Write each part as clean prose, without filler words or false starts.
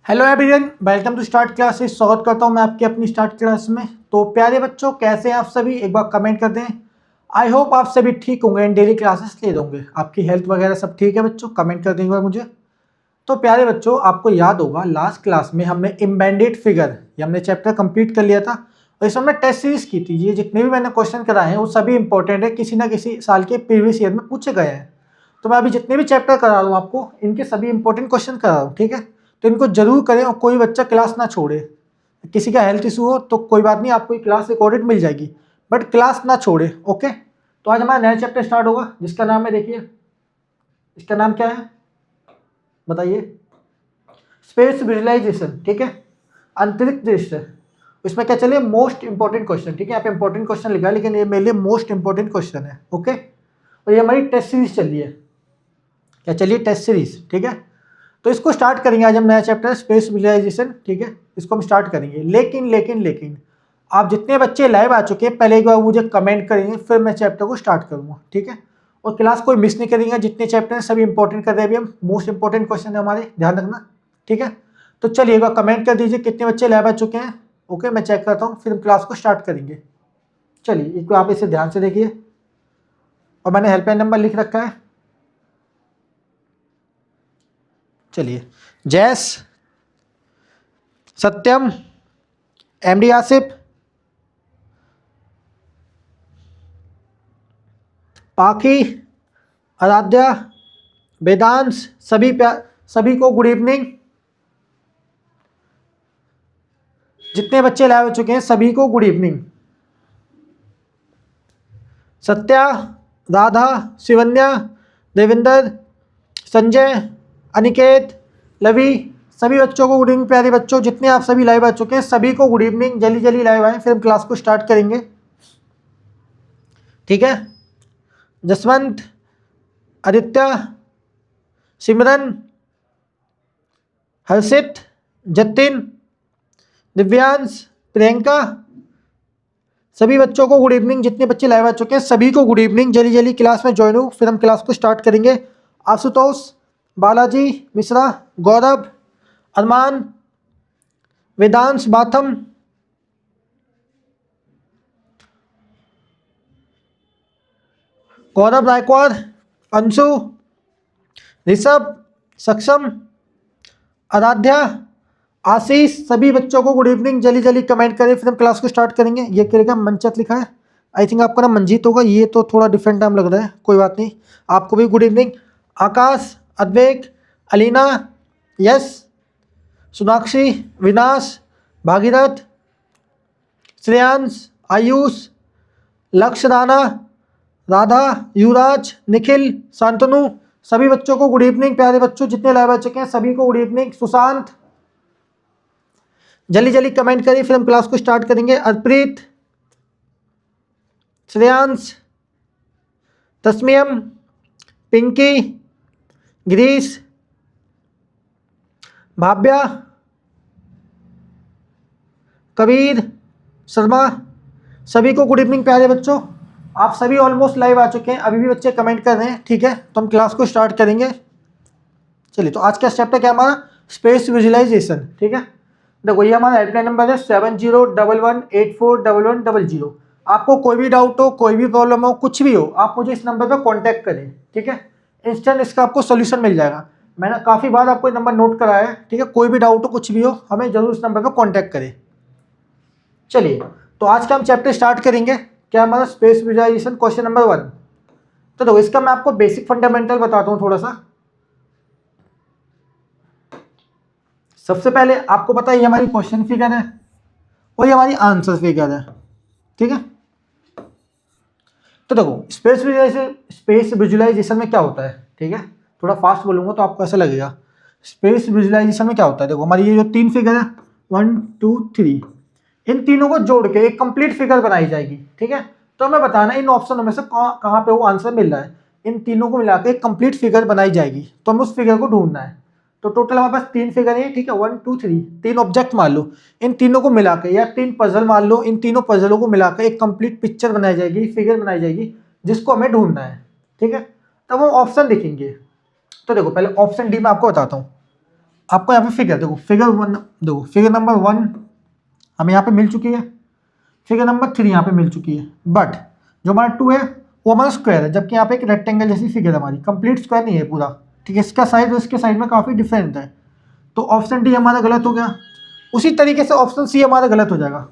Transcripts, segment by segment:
Hello everyone, welcome to start classes. स्वागत करता हूं मैं आपके अपनी स्टार्ट क्लास में। तो प्यारे बच्चों, कैसे हैं आप सभी? एक बार कमेंट कर दें। आई होप आप सभी ठीक होंगे एंड डेली क्लासेस ले होंगे। आपकी हेल्थ वगैरह सब ठीक है बच्चों? कमेंट कर देंगे मुझे। तो प्यारे बच्चों, आपको याद होगा लास्ट क्लास में हमने इम्बेंडेड फिगर ये हमने चैप्टर कंप्लीट कर लिया था और इसमें हमने टेस्ट सीरीज की थी। ये जितने भी मैंने क्वेश्चन कराए हैं वो सभी इंपॉर्टेंट है, किसी ना किसी साल के प्रीवियस ईयर में पूछे गए हैं। तो मैं अभी जितने भी चैप्टर करा रहा हूँ आपको, इनके सभी इंपॉर्टेंट क्वेश्चन करा रहा हूँ, ठीक है? तो इनको जरूर करें और कोई बच्चा क्लास ना छोड़े। किसी का हेल्थ इशू हो तो कोई बात नहीं, आपको क्लास रिकॉर्डेड मिल जाएगी, बट क्लास ना छोड़े, ओके? तो आज हमारा नया चैप्टर स्टार्ट होगा जिसका नाम है, देखिए इसका नाम क्या है बताइए? स्पेस विजुअलाइजेशन, ठीक है? अंतरिक्ष दृश्य। इसमें क्या चलिए, मोस्ट इंपॉर्टेंट क्वेश्चन, ठीक है? यहाँ पे इंपॉर्टेंट क्वेश्चन लिखा है लेकिन ये मेरे लिए मोस्ट इंपॉर्टेंट क्वेश्चन है, ओके? और ये हमारी टेस्ट सीरीज चल रही है। क्या चलिए? टेस्ट सीरीज, ठीक है? तो इसको स्टार्ट करेंगे आज हम, नया चैप्टर स्पेस विजुअलाइजेशन, ठीक है? इसको हम स्टार्ट करेंगे। लेकिन आप जितने बच्चे लाइव आ चुके हैं पहले एक बार मुझे कमेंट करेंगे, फिर मैं चैप्टर को स्टार्ट करूँगा, ठीक है? और क्लास कोई मिस नहीं करेंगे। जितने चैप्टर हैं सभी इंपॉर्टेंट कर रहे हैं अभी हम, मोस्ट इंपॉर्टेंट क्वेश्चन है हमारे, ध्यान रखना, ठीक है? तो चलिए एक बार कमेंट कर दीजिए कितने बच्चे लाइव आ चुके हैं। ओके, मैं चेक करता हूँ, फिर हम क्लास को स्टार्ट करेंगे। चलिए एक बार आप इसे ध्यान से देखिए और मैंने हेल्पलाइन नंबर लिख रखा है। चलिए, जैस, सत्यम, एमडी आसिफ, पाखी, आराध्या, वेदांश, सभी को गुड इवनिंग। जितने बच्चे लाइव हो चुके हैं सभी को गुड इवनिंग। सत्या, राधा, शिवन्या, देविंदर, संजय, अनिकेत, लवी, सभी बच्चों को गुड इवनिंग। प्यारे बच्चों, जितने आप सभी लाइव आ चुके हैं सभी को गुड इवनिंग। जल्दी जल्दी लाइव आए, फिर हम क्लास को स्टार्ट करेंगे, ठीक है? जसवंत, आदित्य, सिमरन, हर्षित, जतिन, दिव्यांश, प्रियंका, सभी बच्चों को गुड इवनिंग। जितने बच्चे लाइव आ चुके हैं सभी को गुड इवनिंग। जल्दी जल्दी क्लास में ज्वाइन हो, फिर हम क्लास को स्टार्ट करेंगे। आशुतोष, बालाजी मिश्रा, गौरव, अरमान, वेदांश बाथम, गौरव रायकवाड़, अंशु, ऋषभ, सक्षम, आराध्या, आशीष, सभी बच्चों को गुड इवनिंग। जल्दी जल्दी कमेंट करें, फिर हम क्लास को स्टार्ट करेंगे। ये क्या मंचत लिखा है, आई थिंक आपका नाम मंजीत होगा। ये तो थोड़ा डिफरेंट नाम लग रहा है, कोई बात नहीं, आपको भी गुड इवनिंग। आकाश, अद्वैक, अलीना, यश, सोनाक्षी, विनाश, भागीरथ, श्रेयांश, आयुष, लक्ष्य, राणा, राधा, युवराज, निखिल, शांतनु, सभी बच्चों को गुड इवनिंग। प्यारे बच्चों जितने लाइव आ चुके हैं सभी को गुड इवनिंग। सुशांत, जल्दी जल्दी कमेंट करिए, फिर हम क्लास को स्टार्ट करेंगे। अर्प्रीत, श्रेयांश, तस्मियम, पिंकी, गिरीश, भाव्या, कबीर, शर्मा, सभी को गुड इवनिंग। प्यारे बच्चों, आप सभी ऑलमोस्ट लाइव आ चुके हैं, अभी भी बच्चे कमेंट कर रहे हैं, ठीक है? तो हम क्लास को स्टार्ट करेंगे। चलिए, तो आज का चैप्टर क्या हमारा? स्पेस विजुअलाइजेशन, ठीक है? देखो, ये हमारा हेल्पलाइन नंबर है 7011841100। आपको कोई भी डाउट हो, कोई भी प्रॉब्लम हो, कुछ भी हो, आप मुझे इस नंबर पर कॉन्टैक्ट करें, ठीक है? इंस्टेंट इसका आपको सोल्यूशन मिल जाएगा। मैंने काफ़ी बार आपको ये नंबर नोट कराया है, ठीक है? कोई भी डाउट हो, कुछ भी हो, हमें जरूर इस नंबर पर कॉन्टैक्ट करें। चलिए, तो आज का हम चैप्टर स्टार्ट करेंगे। क्या हमारा? Space visualization, question number 1। तो देखो, इसका मैं आपको बेसिक फंडामेंटल बताता हूँ थोड़ा सा। सबसे पहले आपको पता है ये हमारी क्वेश्चन फिगर है और ये हमारी आंसर फिगर है, ठीक है? तो देखो, स्पेस विजुअलाइजेशन में क्या होता है, ठीक है? थोड़ा फास्ट बोलूंगा तो आपको ऐसा लगेगा। स्पेस विजुअलाइजेशन में क्या होता है? देखो, हमारी ये जो 3 फिगर है, 1 2 3, इन तीनों को जोड़ के एक कंप्लीट फिगर बनाई जाएगी, ठीक है? तो हमें बताना इन ऑप्शनों में से कहाँ पे वो आंसर मिल रहा है। इन तीनों को मिला के एक कंप्लीट फिगर बनाई जाएगी, तो हमें उस फिगर को ढूंढना है। तो टोटल हमारे पास 3 फिगर है, ठीक है? 1 2 3, 3 ऑब्जेक्ट मान लो, इन तीनों को मिला के, या 3 पजल मान लो, इन तीनों पजलों को मिला के एक कंप्लीट पिक्चर बनाई जाएगी, फिगर बनाई जाएगी, जिसको हमें ढूंढना है, ठीक है? तब हम ऑप्शन लिखेंगे। तो देखो, पहले ऑप्शन डी में आपको बताता हूँ। आपको यहाँ पे फिगर देखो, फिगर 1 देखो, फिगर नंबर 1 हमें यहाँ पे मिल चुकी है, फिगर नंबर 3 यहाँ पे मिल चुकी है, बट जो हमारा 2 है वो हमारा स्क्वायर है, जबकि यहाँ पे एक रेक्टेंगल जैसी फिगर है हमारी, कंप्लीट स्क्वायर नहीं है पूरा, ठीक है। इसका साइज और इसके साइड में काफ़ी डिफरेंट है, तो ऑप्शन डी हमारा गलत हो गया। उसी तरीके से ऑप्शन सी हमारा गलत हो जाएगा।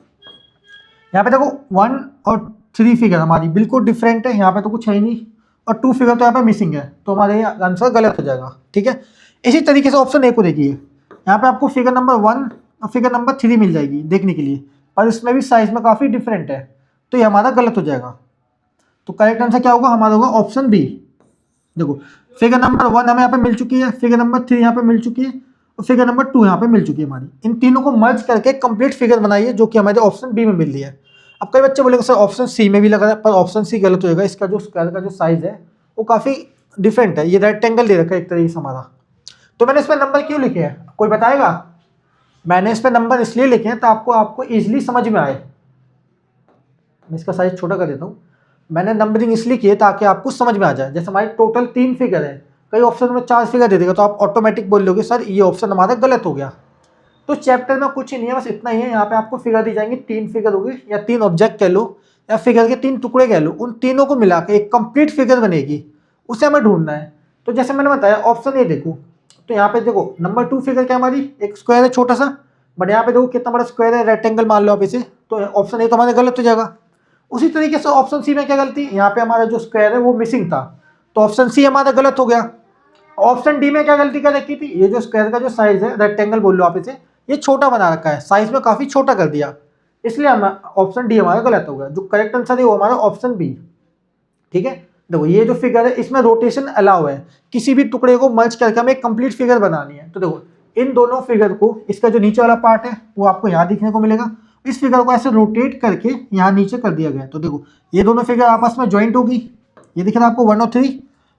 यहाँ पे देखो 1 और 3 फिगर हमारी बिल्कुल डिफरेंट है, यहाँ पे तो कुछ है ही नहीं, और 2 फिगर तो यहाँ पे मिसिंग है, तो हमारे आंसर गलत हो जाएगा, ठीक है। इसी तरीके से ऑप्शन ए को देखिए, यहाँ पे आपको फिगर नंबर 1 और फिगर नंबर 3 मिल जाएगी देखने के लिए, और इसमें भी साइज में काफ़ी डिफरेंट है, तो ये हमारा गलत हो जाएगा। तो करेक्ट आंसर क्या होगा हमारा? होगा ऑप्शन बी। देखो फिगर नंबर 1 हमें यहाँ पे मिल चुकी है, फिगर नंबर 3 यहाँ पे मिल चुकी है, और फिगर नंबर 2 यहाँ पे मिल चुकी है हमारी। इन तीनों को मर्ज करके कंप्लीट फिगर बनाइए, जो कि हमारे ऑप्शन बी में मिल रही है। अब कई बच्चे बोलेंगे सर ऑप्शन सी में भी लग रहा है, पर ऑप्शन सी गलत हो जाएगा। इसका जो स्क्वायर का जो साइज है वो काफ़ी डिफरेंट है, ये रेक्टेंगल दे रखा है एक तरीके से हमारा। तो मैंने इस पर नंबर क्यों लिखे हैं, कोई बताएगा? मैंने इस पर नंबर इसलिए लिखे हैं तो आपको ईजिली समझ में आए। मैं इसका साइज छोटा कर देता हूँ। मैंने नंबरिंग इसलिए की है ताकि आपको समझ में आ जाए। जैसे हमारी टोटल 3 फिगर है, कई ऑप्शन में 4 फिगर दे देगा, तो आप ऑटोमेटिक बोल लोगे सर ये ऑप्शन हमारा गलत हो गया। तो चैप्टर में कुछ ही नहीं है, बस इतना ही है। यहाँ पे आपको फिगर दी जाएंगी, 3 फिगर होगी, या 3 ऑब्जेक्ट कह लो, या फिगर के 3 टुकड़े कह लो, उन तीनों को मिला के एक कंप्लीट फिगर बनेगी, उसे हमें ढूंढना है। तो जैसे मैंने बताया ऑप्शन ए देखो, तो यहाँ पे देखो नंबर 2 फिगर क्या हमारी, एक स्क्वायर है छोटा सा, बट यहाँ पे देखो कितना बड़ा स्क्वायर है, रेक्टेंगल मान लो आप इसे, तो ऑप्शन ए तो हमारा गलत हो जाएगा। उसी तरीके से ऑप्शन सी में क्या गलती, यहाँ पे हमारा जो स्क्वायर है वो मिसिंग था, तो ऑप्शन सी हमारा गलत हो गया। ऑप्शन डी में क्या गलती कर रखी थी, ये जो स्क्वायर का जो साइज है, रेक्टेंगल बोल लो आप इसे, ये छोटा बना रखा है, साइज में काफ़ी छोटा कर दिया, इसलिए हम ऑप्शन डी हमारा गलत हो गया। जो करेक्ट आंसर है वो हमारा ऑप्शन बी, ठीक है। देखो ये जो फिगर है इसमें रोटेशन अलाउ है, किसी भी टुकड़े को मर्ज करके हमें एक कंप्लीट फिगर बनानी है। तो देखो इन दोनों फिगर को, इसका जो नीचे वाला पार्ट है वो आपको यहाँ दिखने को मिलेगा, इस फिगर को ऐसे रोटेट करके यहाँ नीचे कर दिया गया है। तो देखो ये दोनों फिगर आपस में ज्वाइंट होगी, ये दिख रहा है आपको 1 और 3,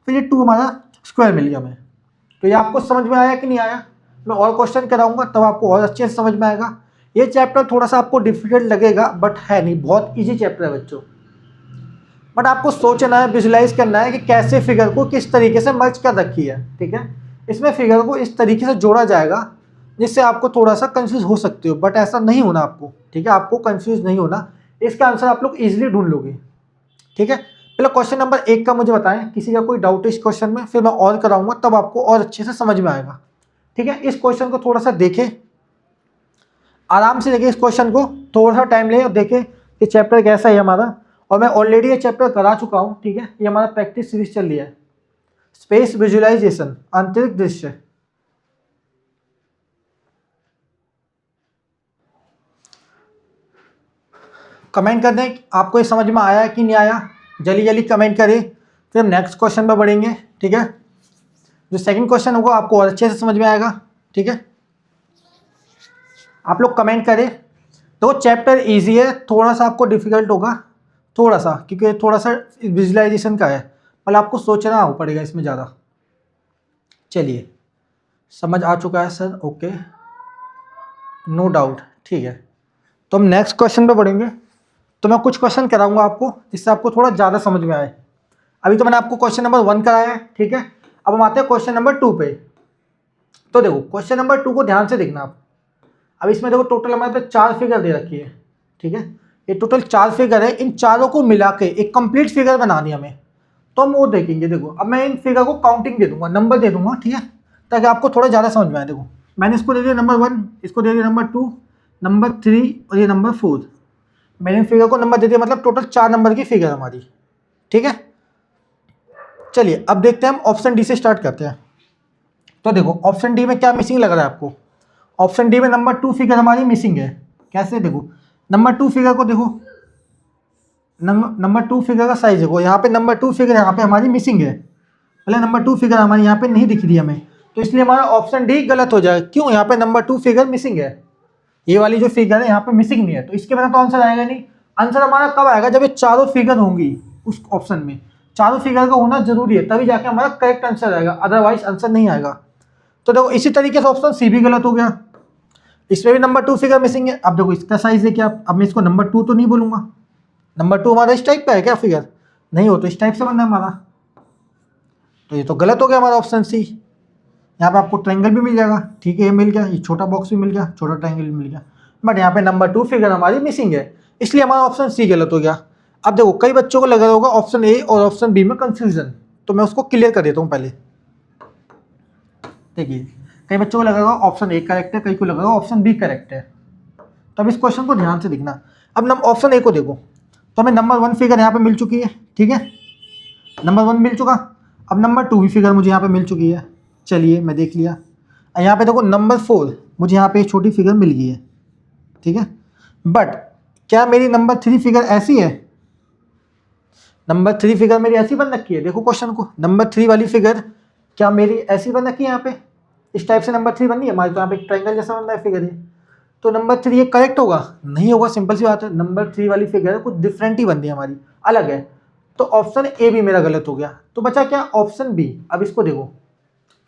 फिर ये 2 हमारा स्क्वायर मिल गया हमें। तो ये आपको समझ में आया कि नहीं आया? मैं और क्वेश्चन कराऊंगा तब आपको और अच्छे से समझ में आएगा। ये चैप्टर थोड़ा सा आपको डिफिकल्ट लगेगा, बट है नहीं, बहुत ईजी चैप्टर है बच्चों। बट आपको सोचना है, विजुलाइज करना है कि कैसे फिगर को किस तरीके से मर्ज कर रखी है, ठीक है। इसमें फिगर को इस तरीके से जोड़ा जाएगा जिससे आपको थोड़ा सा कंफ्यूज हो सकते हो, बट ऐसा नहीं होना आपको, ठीक है। आपको कंफ्यूज नहीं होना, इसका आंसर आप लोग इजीली ढूंढ लोगे, ठीक है। पहले क्वेश्चन नंबर 1 का मुझे बताएं, किसी का कोई डाउट है इस क्वेश्चन में, फिर मैं और कराऊंगा तब आपको और अच्छे से समझ में आएगा, ठीक है। इस क्वेश्चन को थोड़ा सा देखें, आराम से देखें इस क्वेश्चन को, थोड़ा सा टाइम लें और देखें कि चैप्टर कैसा है हमारा। और मैं ऑलरेडी ये चैप्टर करा चुका हूँ, ठीक है। ये हमारा प्रैक्टिस सीरीज चल रही है, स्पेस विजुअलाइजेशन, आंतरिक दृश्य। कमेंट कर दें आपको ये समझ में आया कि नहीं आया, जल्दी जल्दी कमेंट करें, फिर हम नेक्स्ट क्वेश्चन पर बढ़ेंगे, ठीक है। जो सेकंड क्वेश्चन होगा आपको और अच्छे से समझ में आएगा, ठीक है। आप लोग कमेंट करें। तो चैप्टर इजी है, थोड़ा सा आपको डिफिकल्ट होगा, थोड़ा सा, क्योंकि थोड़ा सा विजुअलाइजेशन का है, मतलब आपको सोचना हो पड़ेगा इसमें ज़्यादा। चलिए समझ आ चुका है सर, ओके, नो डाउट, ठीक है। तो हम नेक्स्ट क्वेश्चन पे बढ़ेंगे। तो मैं कुछ क्वेश्चन कराऊंगा आपको जिससे आपको थोड़ा ज़्यादा समझ में आए। अभी तो मैंने आपको क्वेश्चन नंबर 1 कराया है, ठीक है। अब हम आते हैं क्वेश्चन नंबर 2 पे। तो देखो क्वेश्चन नंबर 2 को ध्यान से देखना आप। अब इसमें देखो टोटल हमारे पे 4 फिगर दे रखी है, ठीक है। ये टोटल 4 फिगर है, इन चारों को मिला के एक कंप्लीट फिगर बनानी है हमें, तो हम वो देखेंगे। देखो अब मैं इन फिगर को काउंटिंग दे दूंगा, नंबर दे दूंगा, ठीक है, ताकि आपको थोड़ा ज़्यादा समझ में आए। देखो मैंने इसको दे दिया नंबर 1, इसको दे दिया नंबर 2, नंबर 3 और ये नंबर 4। मैंने इन फिगर को नंबर दे दिया, मतलब टोटल 4 नंबर की फिगर हमारी, ठीक है। चलिए अब देखते हैं, हम ऑप्शन डी से स्टार्ट करते हैं। तो देखो ऑप्शन डी में क्या मिसिंग लग रहा है आपको? ऑप्शन डी में नंबर 2 फिगर हमारी मिसिंग है। कैसे? देखो नंबर 2 फिगर को देखो, नंबर 2 फिगर का साइज देखो, यहाँ पे नंबर 2 फिगर यहाँ पे हमारी मिसिंग है, मतलब नंबर 2 फिगर हमारी यहाँ पे नहीं दिख रही हमें, तो इसलिए हमारा ऑप्शन डी गलत हो जाएगा। क्यों? यहाँ पे नंबर 2 फिगर मिसिंग है, ये वाली जो फिगर है यहाँ पे मिसिंग नहीं है, तो इसके बिना तो आंसर आएगा नहीं। आंसर हमारा कब आएगा? जब ये चारों फिगर होंगी उस ऑप्शन में, चारों फिगर का होना जरूरी है, तभी जाके हमारा करेक्ट आंसर आएगा, अदरवाइज आंसर नहीं आएगा। तो देखो इसी तरीके से ऑप्शन सी भी गलत हो गया, इसमें भी नंबर 2 फिगर मिसिंग है। अब देखो इसका साइज है क्या, अब मैं इसको नंबर 2 तो नहीं बोलूंगा, नंबर 2 हमारा इस टाइप का है क्या फिगर? नहीं हो, तो इस टाइप से बनना है हमारा, तो ये तो गलत हो गया हमारा ऑप्शन सी। यहाँ पे आपको ट्रायंगल भी मिल जाएगा, ठीक है, ये मिल गया, ये छोटा बॉक्स भी मिल गया, छोटा ट्रायंगल भी मिल गया, बट यहाँ पे नंबर 2 फिगर हमारी मिसिंग है, इसलिए हमारा ऑप्शन सी गलत हो गया। अब देखो कई बच्चों को लग रहा होगा ऑप्शन ए और ऑप्शन बी में कंफ्यूजन, तो मैं उसको क्लियर कर देता हूँ पहले। देखिए कई बच्चों को लग रहा होगा ऑप्शन ए करेक्ट है, कई को लग रहा होगा ऑप्शन बी करेक्ट है, तो अब इस क्वेश्चन को ध्यान से देखना। अब ऑप्शन ए को देखो, तो हमें नंबर 1 फिगर यहाँ पे मिल चुकी है, ठीक है, नंबर 1 मिल चुका। अब नंबर 2 भी फिगर मुझे यहाँ पे मिल चुकी है, चलिए मैं देख लिया। यहाँ पे देखो नंबर 4 मुझे यहाँ पे एक छोटी फिगर मिल गई है, ठीक है, बट क्या मेरी नंबर 3 फिगर ऐसी है? नंबर 3 फिगर मेरी ऐसी बन रखी है, देखो क्वेश्चन को, नंबर 3 वाली फिगर क्या मेरी ऐसी बन रखी है? यहाँ पे इस टाइप से नंबर 3 बनी है हमारी, तो यहाँ पे एक ट्रायंगल जैसा बन रहा है फिगर है, तो नंबर 3 ये करेक्ट होगा? नहीं होगा, सिंपल सी बात है, नंबर 3 वाली फिगर कुछ डिफरेंट ही बन रही है हमारी, अलग है, तो ऑप्शन ए भी मेरा गलत हो गया। तो बचा क्या? Option B. अब इसको देखो,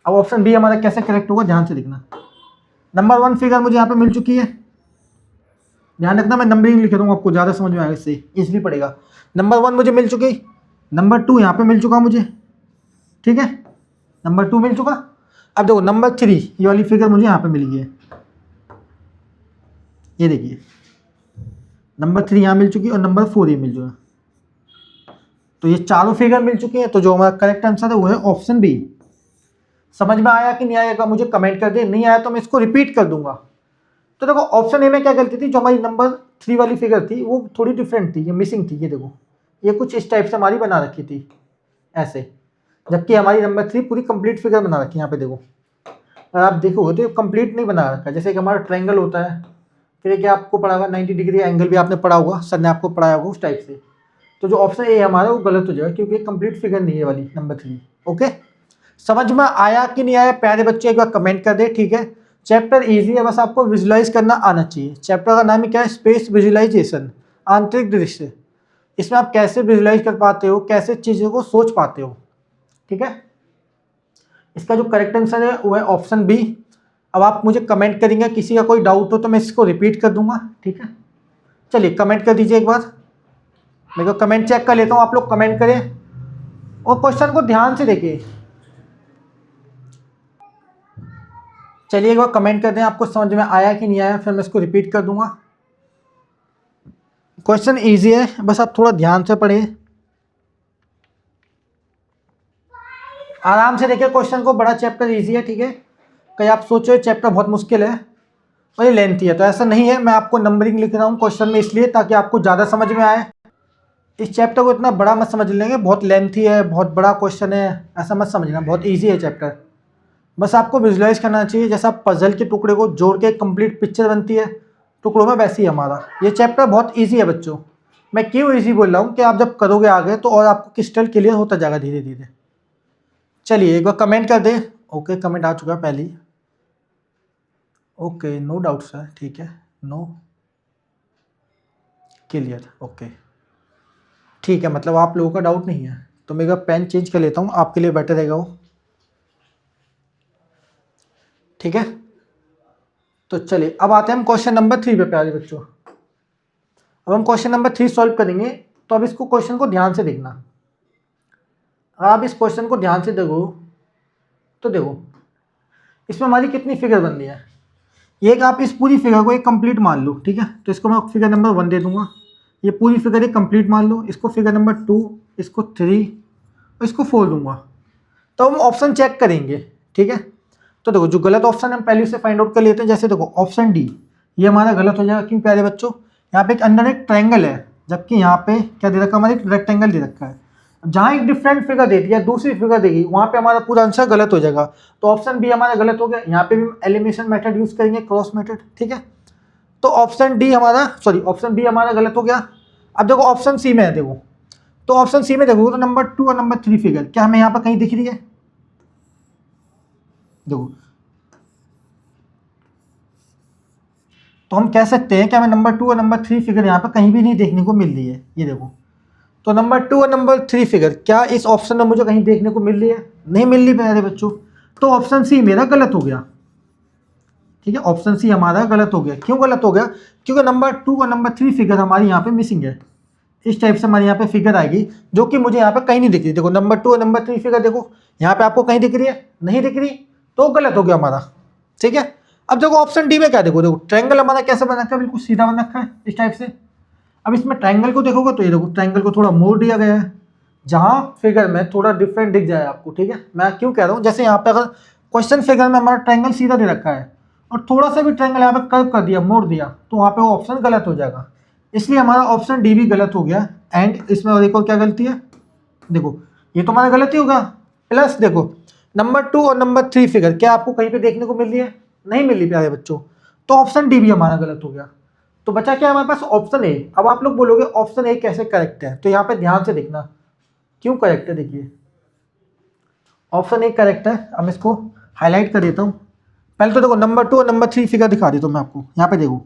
अब ऑप्शन बी हमारा कैसे करेक्ट होगा, ध्यान से देखना। नंबर 1 फिगर मुझे यहाँ पे मिल चुकी है, ध्यान रखना मैं नंबरिंग लिख दूँगा, आपको ज़्यादा समझ में आएगा, इससे इजीली पड़ेगा। नंबर 1 मुझे मिल चुकी, नंबर 2 यहाँ पे मिल चुका मुझे, ठीक है, नंबर 2 मिल चुका। अब देखो नंबर 3 ये वाली फिगर मुझे यहाँ पे मिल गई है, ये देखिए नंबर 3 यहाँ मिल चुकी है और नंबर 4 ये मिल चुका, तो ये चारों फिगर मिल चुकी हैं, तो जो हमारा करेक्ट आंसर है वो है ऑप्शन बी। समझ में आया कि नहीं आएगा मुझे कमेंट कर दे, नहीं आया तो मैं इसको रिपीट कर दूंगा। तो देखो ऑप्शन ए में क्या गलती थी, जो हमारी नंबर 3 वाली फिगर थी वो थोड़ी डिफरेंट थी, ये मिसिंग थी, ये देखो ये कुछ इस टाइप से हमारी बना रखी थी ऐसे, जबकि हमारी नंबर 3 पूरी कंप्लीट फिगर बना रखी है। यहाँ पे देखो अगर आप देखोगे तो कंप्लीट नहीं बना रखा, जैसे कि हमारा ट्रायंगल होता है, फिर क्या आपको पढ़ा होगा 90 डिग्री एंगल भी आपने पढ़ा होगा, सर ने आपको पढ़ाया होगा उस टाइप से। तो जो ऑप्शन ए हमारा वो गलत हो जाएगा, क्योंकि कंप्लीट फिगर नहीं है वाली नंबर 3। ओके, समझ में आया कि नहीं आया प्यारे बच्चे, एक बार कमेंट कर दे, ठीक है। चैप्टर इजी है, बस आपको विजुलाइज करना आना चाहिए। चैप्टर का नाम ही क्या है? स्पेस विजुलाइजेशन, आंतरिक दृश्य। इसमें आप कैसे विजुलाइज कर पाते हो, कैसे चीज़ों को सोच पाते हो, ठीक है। इसका जो करेक्ट आंसर है वो है ऑप्शन बी। अब आप मुझे कमेंट करेंगे, किसी का कोई डाउट हो तो मैं इसको रिपीट कर दूंगा, ठीक है। चलिए कमेंट कर दीजिए एक बार, मेरे को कमेंट चेक कर लेता हूँ, आप लोग कमेंट करें और क्वेश्चन को ध्यान से देखिए। चलिए एक बार कमेंट कर दें आपको समझ में आया कि नहीं आया, फिर मैं इसको रिपीट कर दूंगा। क्वेश्चन इजी है, बस आप थोड़ा ध्यान से पढ़िए, आराम से देखिए क्वेश्चन को। बड़ा चैप्टर इजी है, ठीक है। कहीं आप सोचो चैप्टर बहुत मुश्किल है और ये लेंथी है, तो ऐसा नहीं है। मैं आपको नंबरिंग लिख रहा हूँ क्वेश्चन में इसलिए ताकि आपको ज़्यादा समझ में आए। इस चैप्टर को इतना बड़ा मत समझ लेंगे, बहुत लेंथी है, बहुत बड़ा क्वेश्चन है, ऐसा मत समझना, बहुत ईजी है चैप्टर। बस आपको विजुलाइज करना चाहिए, जैसा पजल के टुकड़े को जोड़ के कंप्लीट पिक्चर बनती है टुकड़ों में, वैसे ही हमारा ये चैप्टर बहुत ईजी है बच्चों। मैं क्यों ईजी बोल रहा हूँ कि आप जब करोगे आगे तो और आपको क्रिस्टल क्लियर होता जाएगा धीरे धीरे। चलिए एक बार कमेंट कर दे। ओके, कमेंट आ चुका है पहले ही। ओके, नो डाउट सर, ठीक है, नो क्लियर, ओके ठीक है, मतलब आप लोगों का डाउट नहीं है। तो मैं पेन चेंज कर लेता हूँ, आपके लिए बेटर रहेगा वो, ठीक है। तो चलिए अब आते हैं हम क्वेश्चन नंबर 3 पे प्यारे बच्चों। अब हम क्वेश्चन नंबर 3 सॉल्व करेंगे, तो अब इसको क्वेश्चन को ध्यान से देखना। आप इस क्वेश्चन को ध्यान से देखो तो देखो इसमें हमारी कितनी फिगर बन रही है। एक आप इस पूरी फिगर को एक कंप्लीट मान लो, ठीक है, तो इसको मैं फिगर नंबर 1 दे दूंगा। ये पूरी फिगर एक कंप्लीट मान लो, इसको फिगर नंबर 2, इसको 3 और इसको 4 दूंगा। तो हम ऑप्शन चेक करेंगे, ठीक है। तो देखो जो गलत ऑप्शन है हम पहले से फाइंड आउट कर लेते हैं। जैसे देखो ऑप्शन डी ये हमारा गलत हो जाएगा, क्यों प्यारे बच्चों? यहाँ पे एक अंदर एक ट्रायंगल है, जबकि यहाँ पे क्या दे रखा है, हमारे एक रेक्टेंगल दे रखा है। जहाँ एक डिफरेंट फिगर देती है, दूसरी फिगर देगी, वहाँ पे हमारा पूरा आंसर गलत हो जाएगा। तो ऑप्शन बी हमारा गलत हो गया। यहाँ पे भी एलिमिनेशन मेथड यूज करेंगे, क्रॉस मेथड, ठीक है। तो ऑप्शन डी हमारा, सॉरी ऑप्शन बी हमारा गलत हो गया। अब देखो ऑप्शन सी में है, देखो तो ऑप्शन सी में देखो तो नंबर 2 और नंबर 3 फिगर क्या हमें यहाँ पर कहीं दिख रही है? देखो तो हम कह सकते हैं कि हमें नंबर 2 और नंबर 3 फिगर यहाँ पर कहीं भी नहीं देखने को मिल रही है। ये देखो तो नंबर 2 और नंबर 3 फिगर क्या इस ऑप्शन में मुझे कहीं देखने को मिल रही है? नहीं मिल रही मेरे बच्चों। तो ऑप्शन सी मेरा गलत हो गया, ठीक है, ऑप्शन सी हमारा गलत हो गया। क्यों गलत हो गया? क्योंकि नंबर 2 और नंबर 3 फिगर हमारी यहाँ पे मिसिंग है। इस टाइप से हमारे यहाँ पे फिगर आएगी जो कि मुझे यहाँ पे कहीं नहीं दिख रही। देखो नंबर 2 और नंबर 3 फिगर देखो यहाँ पे आपको कहीं दिख रही है? नहीं दिख रही। तो गलत हो गया हमारा। ठीक है, अब देखो ऑप्शन डी में क्या, देखो देखो ट्रायंगल हमारा कैसे बना रखा है, बिल्कुल सीधा बना रखा है इस टाइप से। अब इसमें ट्रायंगल को देखोगे तो ये देखो ट्रायंगल को थोड़ा मोड़ दिया गया है, जहां फिगर में थोड़ा डिफरेंट दिख जाए आपको। ठीक है, मैं क्यों कह रहा हूँ, जैसे यहाँ पे अगर क्वेश्चन फिगर में हमारा ट्रायंगल सीधा दे रखा है और थोड़ा सा भी ट्रायंगल यहाँ पे कर्व कर दिया, मोड़ दिया, तो वहाँ पे वो ऑप्शन गलत हो जाएगा। इसलिए हमारा ऑप्शन डी भी गलत हो गया। एंड इसमें और एक और क्या गलती है, देखो ये तो हमारा गलती होगा। प्लस देखो नंबर 2 और नंबर 3 फिगर क्या आपको कहीं पे देखने को मिल रही है, नहीं मिल रही प्यारे बच्चों, तो ऑप्शन डी भी हमारा गलत हो गया। तो बचा क्या हमारे पास, ऑप्शन ए। अब आप लोग बोलोगे ऑप्शन ए कैसे करेक्ट है, तो यहाँ पे ध्यान से देखना क्यों करेक्ट है। देखिए ऑप्शन ए करेक्ट है, अब इसको हाईलाइट कर देता हूँ। पहले तो देखो नंबर 2 और नंबर 3 फिगर दिखा देता हूँ मैं आपको, यहाँ पे देखो।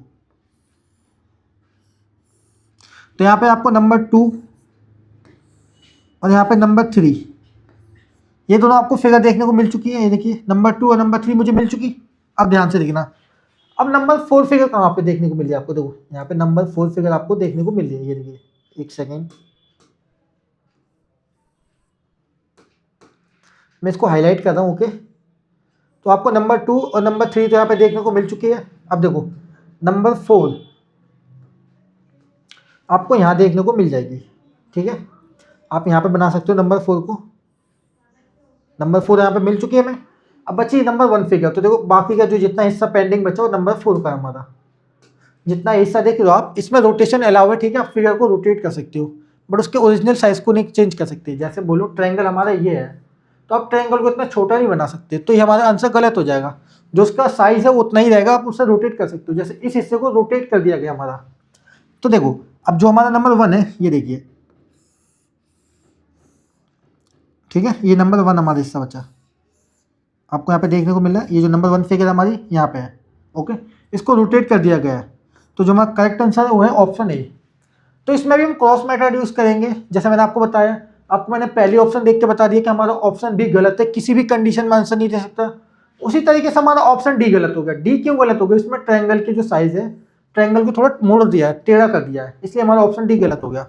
तो यहाँ पे आपको नंबर 2 और यहाँ पे नंबर 3, ये दोनों आपको फिगर देखने को मिल चुकी है। ये देखिए नंबर 2 और नंबर 3 मुझे मिल चुकी। अब ध्यान से देखना, अब नंबर 4 फिगर कहाँ पे देखने को मिल रही है आपको, देखो यहाँ पे नंबर 4 फिगर आपको देखने को मिल रही है। ये देखिए, एक सेकेंड मैं इसको हाईलाइट कर रहा हूँ। ओके, तो आपको नंबर 2 और नंबर 3 तो यहाँ पे देखने को मिल चुकी है। अब देखो नंबर 4 आपको यहाँ देखने को मिल जाएगी। ठीक है, आप यहाँ पे बना सकते हो नंबर 4 को, नंबर 4 यहाँ पे मिल चुकी है हमें। अब बची नंबर 1 फिगर, तो देखो बाकी का जो जितना हिस्सा पेंडिंग बचा वो नंबर 4 का है हमारा। जितना हिस्सा देख लो आप, इसमें रोटेशन अलाउ है। ठीक है, आप फिगर को रोटेट कर सकते हो, बट उसके ओरिजिनल साइज को नहीं चेंज कर सकते। जैसे बोलो ट्रायंगल हमारा ये है, तो आप ट्रायंगल को इतना छोटा नहीं बना सकते, तो ये हमारा आंसर गलत हो जाएगा। जो उसका साइज है वो उतना ही रहेगा, आप उसे रोटेट कर सकते हो। जैसे इस हिस्से को रोटेट कर दिया गया हमारा। तो देखो अब जो हमारा नंबर 1 है, ये देखिए, ठीक है, ये नंबर 1 हमारा हिस्सा बचा, आपको यहाँ पे देखने को मिल रहा है। ये जो नंबर 1 फिगर हमारी यहाँ पे है, ओके, इसको रोटेट कर दिया गया है। तो जो हमारा करेक्ट आंसर है वो है ऑप्शन ए। तो इसमें भी हम क्रॉस मेथड यूज करेंगे, जैसे मैंने आपको बताया। आपको मैंने पहली ऑप्शन देख के बता दिया कि हमारा ऑप्शन बी गलत है, किसी भी कंडीशन में आंसर नहीं दे सकता। उसी तरीके से हमारा ऑप्शन डी गलत हो गया। डी क्यों गलत हो गया, इसमें ट्रायंगल की जो साइज है, ट्रायंगल को थोड़ा मोड़ दिया है, टेढ़ा कर दिया है, इसलिए हमारा ऑप्शन डी गलत हो गया।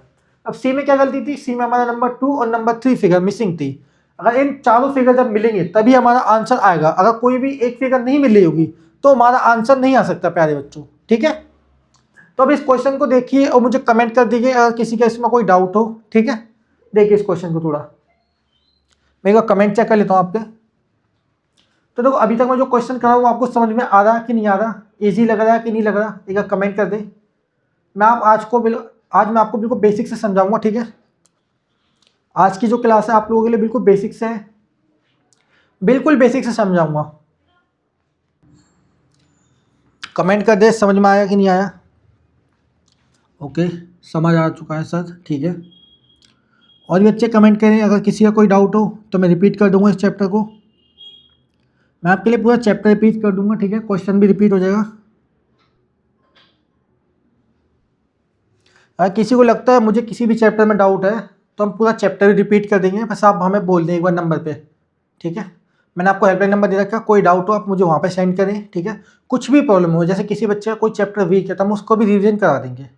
अब सी में क्या गलती थी, सी में हमारा नंबर 2 और नंबर 3 फिगर मिसिंग थी। अगर इन चारों फिगर जब मिलेंगे तभी हमारा आंसर आएगा। अगर कोई भी एक फिगर नहीं मिल रही होगी तो हमारा आंसर नहीं आ सकता प्यारे बच्चों। ठीक है, तो अब इस क्वेश्चन को देखिए और मुझे कमेंट कर दीजिए अगर किसी का इसमें कोई डाउट हो। ठीक है, देखिए इस क्वेश्चन को थोड़ा मैं एक कमेंट चेक कर लेता हूँ आपके। तो देखो अभी तक मैं जो क्वेश्चन कर रहा हूँ आपको समझ में आ रहा है कि नहीं आ रहा, इजी लग रहा है कि नहीं लग रहा, एक कमेंट कर दे। आज मैं आपको बिल्कुल बेसिक से समझाऊंगा। ठीक है, आज की जो क्लास है आप लोगों के लिए बिल्कुल बेसिक से है, बिल्कुल बेसिक से समझाऊंगा। कमेंट कर दे समझ में आया कि नहीं आया। ओके, समझ आ चुका है सर, ठीक है। और भी अच्छे कमेंट करें, अगर किसी का कोई डाउट हो तो मैं रिपीट कर दूंगा इस चैप्टर को। मैं आपके लिए पूरा चैप्टर रिपीट कर दूंगा। ठीक है, क्वेश्चन भी रिपीट हो जाएगा। अगर किसी को लगता है मुझे किसी भी चैप्टर में डाउट है तो हम पूरा चैप्टर रिपीट कर देंगे, बस आप हमें बोल दें एक बार नंबर पे। ठीक है, मैंने आपको हेल्पलाइन नंबर दे रखा, कोई डाउट हो आप मुझे वहाँ पे सेंड करें। ठीक है, कुछ भी प्रॉब्लम हो, जैसे किसी बच्चे का कोई चैप्टर वीक है तो हम उसको भी रिविजन करा देंगे।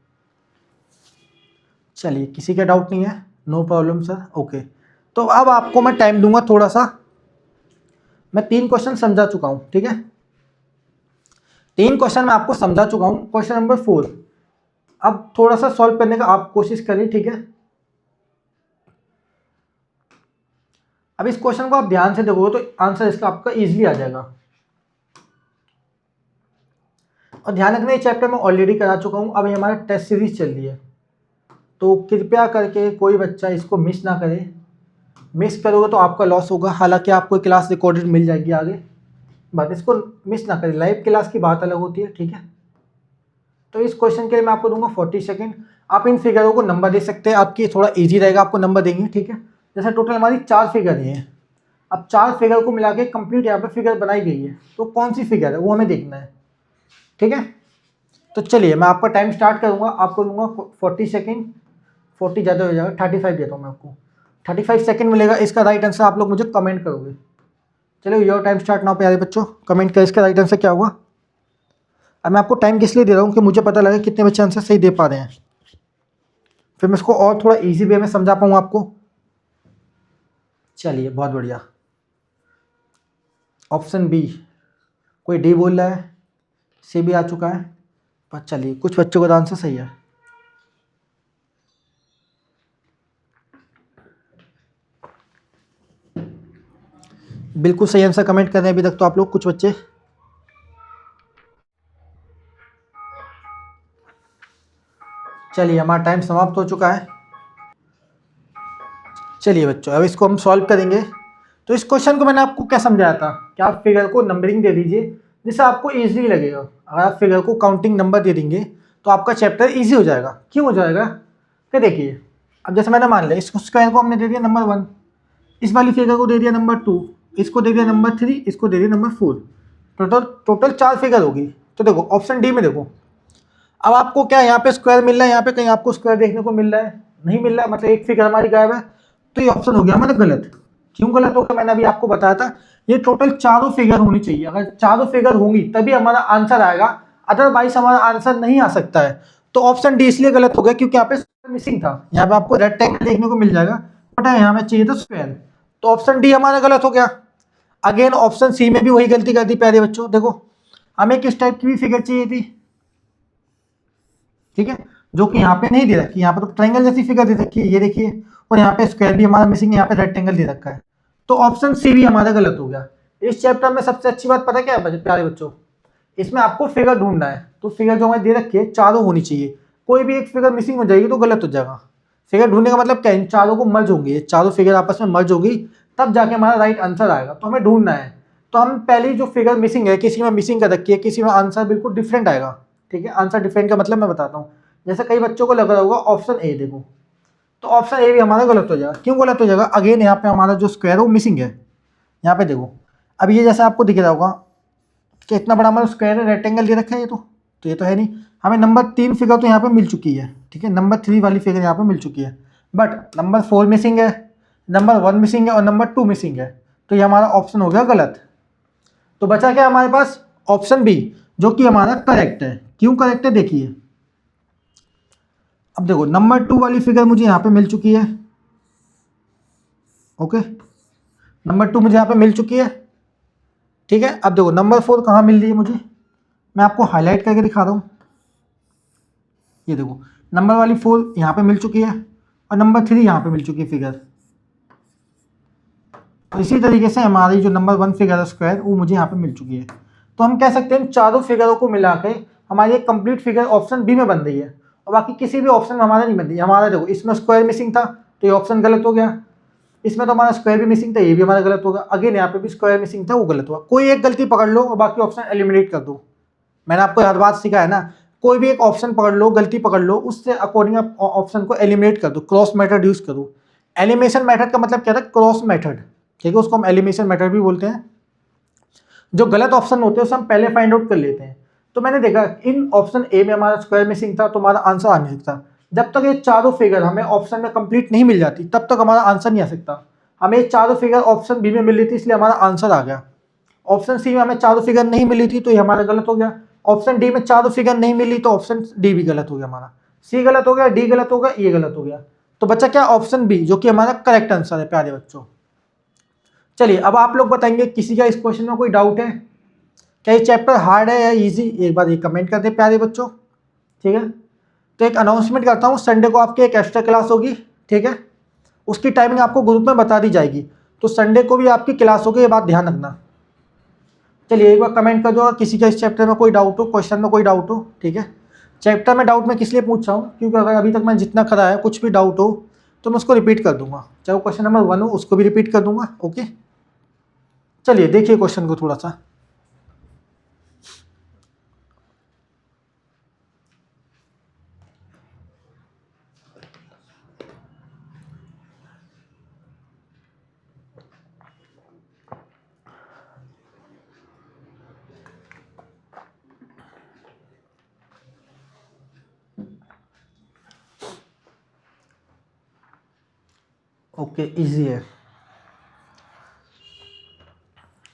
चलिए, किसी का डाउट नहीं है, नो प्रॉब्लम सर। ओके, तो अब आपको मैं टाइम दूंगा थोड़ा सा। मैं 3 क्वेश्चन समझा चुका हूँ। ठीक है, 3 क्वेश्चन मैं आपको समझा चुका हूँ। क्वेश्चन नंबर 4 अब थोड़ा सा सॉल्व करने का आप कोशिश करिए। ठीक है, अब इस क्वेश्चन को आप ध्यान से देखोगे तो आंसर इसका आपका इजीली आ जाएगा। और ध्यान रखना, ये चैप्टर मैं ऑलरेडी करा चुका हूँ, अब ये हमारा टेस्ट सीरीज चल रही है, तो कृपया करके कोई बच्चा इसको मिस ना करे। मिस करोगे तो आपका लॉस होगा। हालांकि आपको क्लास रिकॉर्डेड मिल जाएगी आगे, बट इसको मिस ना करें, लाइव क्लास की बात अलग होती है। ठीक है, तो इस क्वेश्चन के लिए मैं आपको दूंगा 40 सेकेंड। आप इन फिगरों को नंबर दे सकते हैं, आपकी थोड़ा इजी रहेगा, आपको नंबर देंगे। ठीक है, जैसे टोटल हमारी 4 फिगर ही हैं। अब 4 फिगर को मिला के कंप्लीट यहाँ पे फिगर बनाई गई है, तो कौन सी फिगर है वो हमें देखना है। ठीक है, तो चलिए मैं आपका टाइम स्टार्ट करूँगा, आपको दूंगा 40 सेकेंड। 40 ज़्यादा हो जाएगा, 35 देता हूँ मैं आपको। 35 सेकेंड मिलेगा, इसका राइट आंसर आप लोग मुझे कमेंट करोगे। चलो योर टाइम स्टार्ट नाउ प्यारे बच्चों, कमेंट कर इसका राइट आंसर क्या हुआ। अब मैं आपको टाइम किस लिए दे रहा हूँ कि मुझे पता लगे कितने बच्चे आंसर सही दे पा रहे हैं, फिर मैं इसको और थोड़ा इजी वे में समझा पाऊँ आपको। चलिए बहुत बढ़िया। ऑप्शन बी, कोई डी बोल रहा है, सी भी आ चुका है। पर चलिए कुछ बच्चों का आंसर सही है। बिल्कुल सही आंसर कमेंट कर रहे हैं अभी तक तो आप लोग कुछ बच्चे। चलिए हमारा टाइम समाप्त हो चुका है। चलिए बच्चों अब इसको हम सॉल्व करेंगे। तो इस क्वेश्चन को मैंने आपको क्या समझाया था कि आप फिगर को नंबरिंग दे दीजिए जिससे आपको ईजी लगेगा। अगर आप फिगर को काउंटिंग नंबर दे देंगे तो आपका चैप्टर ईजी हो जाएगा। क्यों हो जाएगा? तो देखिए अब जैसे मैंने मान लिया इस स्क्वायर को हमने दे दिया नंबर 1, इस वाली फिगर को दे दिया नंबर 2, इसको दे दिया नंबर 3, इसको दे दिया नंबर 4। टोटल 4 फिगर होगी। तो देखो ऑप्शन डी में देखो, अब आपको क्या यहाँ पे स्क्वायर मिल रहा है, यहाँ पे कहीं आपको स्क्वायर देखने को मिल रहा है? नहीं मिल रहा, मतलब एक फिगर हमारी गायब है। तो ये ऑप्शन हो गया हमारा गलत। क्यों गलत हो गया? मैंने अभी आपको बताया था ये टोटल चारों फिगर होनी चाहिए। अगर चारों फिगर होंगी तभी हमारा आंसर आएगा, अदरवाइज हमारा आंसर नहीं आ सकता है। तो ऑप्शन डी इसलिए गलत हो गया क्योंकि यहाँ पे मिसिंग था। यहाँ पे आपको रेक्टेंगल देखने को मिल जाएगा बट यहाँ में चाहिए था स्क्वायर। तो ऑप्शन डी हमारा गलत हो गया। अगेन ऑप्शन सी में भी वही गलती कर दी प्यारे बच्चों। देखो हमें किस टाइप की भी फिगर चाहिए थी, ठीक है, जो कि यहाँ पे नहीं दे रखी। यहाँ पे तो ट्रायंगल जैसी फिगर दे रखी है, ये देखिए, और यहाँ पे स्क्वायर भी हमारा मिसिंग है, यहाँ पे रेक्टेंगल दे रखा है। तो ऑप्शन सी भी हमारा गलत हो गया। इस चैप्टर में सबसे अच्छी बात पता क्या है प्यारे बच्चों, इसमें आपको फिगर ढूंढना है। तो फिगर जो हमें दे रखी है चारों होनी चाहिए, कोई भी एक फिगर मिसिंग हो जाएगी तो गलत हो जाएगा। फिगर ढूंढने का मतलब क्या है, इन चारों को मर्ज होंगी, ये चारों फिगर आपस में मर्ज होगी तब जाके हमारा राइट आंसर आएगा। तो हमें ढूंढना है। तो हम पहली जो फिगर मिसिंग है, किसी में मिसिंग कर रखी है, किसी में आंसर बिल्कुल डिफरेंट आएगा। ठीक है, आंसर डिफरेंट का मतलब मैं बताता हूँ। जैसे कई बच्चों को लग रहा होगा ऑप्शन ए, देखो तो ऑप्शन ए भी हमारा गलत हो जाएगा। क्यों गलत हो जाएगा? अगेन यहाँ पे हमारा जो स्क्वायर है वो मिसिंग है। यहाँ पे देखो अब ये जैसे आपको दिख रहा होगा कि इतना बड़ा हमारा स्क्वायर है, रेक्टेंगल दे रखा है, ये तो है नहीं। हमें नंबर 3 फिगर तो यहाँ पे मिल चुकी है, ठीक है, नंबर 3 वाली फिगर यहाँ पे मिल चुकी है, बट नंबर 4 मिसिंग है, नंबर 1 मिसिंग है और नंबर 2 मिसिंग है। तो ये हमारा ऑप्शन हो गया गलत। तो बचा क्या हमारे पास? ऑप्शन बी, जो कि हमारा करेक्ट है। क्यों करेक्ट है? देखिए अब देखो नंबर 2 वाली फिगर मुझे यहाँ पे मिल चुकी है। ओके, नंबर 2 मुझे यहाँ पे मिल चुकी है, ठीक है। अब देखो नंबर 4 कहाँ मिल रही है मुझे, मैं आपको हाईलाइट करके दिखा रहा हूँ। ये देखो नंबर वाली 4 यहाँ पे मिल चुकी है और नंबर 3 यहाँ पे मिल चुकी है फिगर। तो इसी तरीके से हमारी जो नंबर 1 फिगर है स्क्वायर, वो मुझे यहाँ पे मिल चुकी है। तो हम कह सकते हैं चारों फिगरों को मिला के हमारी एक कंप्लीट फिगर ऑप्शन बी में बन रही है और बाकी किसी भी ऑप्शन में हमारा नहीं बन रही है। हमारा देखो इसमें स्क्वायर मिसिंग था तो ये ऑप्शन गलत हो गया, इसमें तो हमारा स्क्वायर भी मिसिंग था, ये भी हमारा गलत होगा। अगेन यहाँ पे भी स्क्वायर मिसिंग था, वो गलत हुआ। कोई एक गलती पकड़ लो और बाकी ऑप्शन एलिमिनेट कर दो। मैंने आपको हर बात सिखाया है ना, कोई भी एक ऑप्शन पकड़ लो, गलती पकड़ लो, उससे अकॉर्डिंग आप ऑप्शन को एलिमिनेट कर दो, क्रॉस मेथड यूज करो। एलिमिनेशन मेथड का मतलब क्या था? क्रॉस मेथड, ठीक है, उसको हम एलिमिनेशन मेथड भी बोलते हैं। जो गलत ऑप्शन होते हैं उसे हम पहले फाइंड आउट कर लेते हैं। तो मैंने देखा इन ऑप्शन ए में हमारा स्क्वायर मिसिंग था तो हमारा आंसर आ नहीं सकता। जब तक ये चारों फिगर हमें ऑप्शन में कंप्लीट नहीं मिल जाती तब तक हमारा आंसर नहीं आ सकता। हमें ये चारों फिगर ऑप्शन बी में मिल रही थी इसलिए हमारा आंसर आ गया। ऑप्शन सी में हमें चारों फिगर नहीं मिली थी तो ये हमारा गलत हो गया। ऑप्शन डी में चारों फिगर नहीं मिली तो ऑप्शन डी भी गलत हो गया हमारा। सी गलत हो गया, डी गलत हो गया, ये गलत हो गया। तो बच्चा क्या? ऑप्शन बी, जो कि हमारा करेक्ट आंसर है प्यारे बच्चों। चलिए अब आप लोग बताएंगे किसी का इस क्वेश्चन में कोई डाउट है? क्या ये चैप्टर हार्ड है या इजी? एक बार ये कमेंट कर दे प्यारे बच्चों, ठीक है। तो एक अनाउंसमेंट करता हूँ, संडे को आपकी एक एक्स्ट्रा क्लास होगी, ठीक है, उसकी टाइमिंग आपको ग्रुप में बता दी जाएगी। तो संडे को भी आपकी क्लास होगी, ये बात ध्यान रखना। चलिए एक बार कमेंट कर दो किसी का इस चैप्टर में कोई डाउट हो, क्वेश्चन में कोई डाउट हो, ठीक है। चैप्टर में डाउट मैं किस लिए पूछ रहा हूँ, क्योंकि अगर अभी तक मैंने जितना करा है कुछ भी डाउट हो तो मैं उसको रिपीट कर दूंगा, चाहे वो क्वेश्चन नंबर 1 हो उसको भी रिपीट कर दूंगा। ओके, चलिए देखिए क्वेश्चन को थोड़ा सा। ओके, इजी है,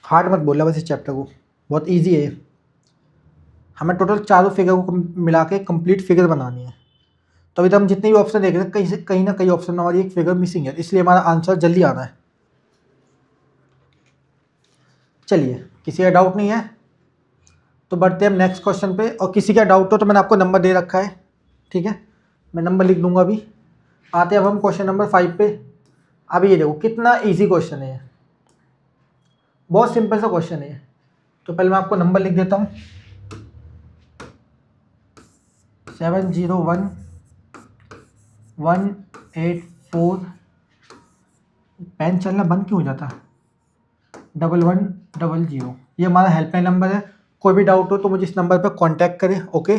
हार्ड मत बोलना बस इस चैप्टर को, बहुत इजी है। हमें टोटल चारों फिगर को मिला के कंप्लीट फिगर बनानी है। तो अभी तक हम जितने भी ऑप्शन देख रहे हैं कहीं ना कहीं ऑप्शन में हमारी एक फिगर मिसिंग है, इसलिए हमारा आंसर जल्दी आना है। चलिए, किसी का डाउट नहीं है तो बढ़ते हैं हम नेक्स्ट क्वेश्चन पे। और किसी का डाउट हो तो मैंने आपको नंबर दे रखा है, ठीक है, मैं नंबर लिख दूंगा अभी। आते हैं अब हम क्वेश्चन नंबर 5 पे। अब ये देखो कितना इजी क्वेश्चन है, बहुत सिंपल सा क्वेश्चन है। तो पहले मैं आपको नंबर लिख देता हूँ, 701184। पेन चलना बंद क्यों हो जाता है, 1100। ये हमारा हेल्पलाइन नंबर है। कोई भी डाउट हो तो मुझे इस नंबर पर कांटेक्ट करें, ओके।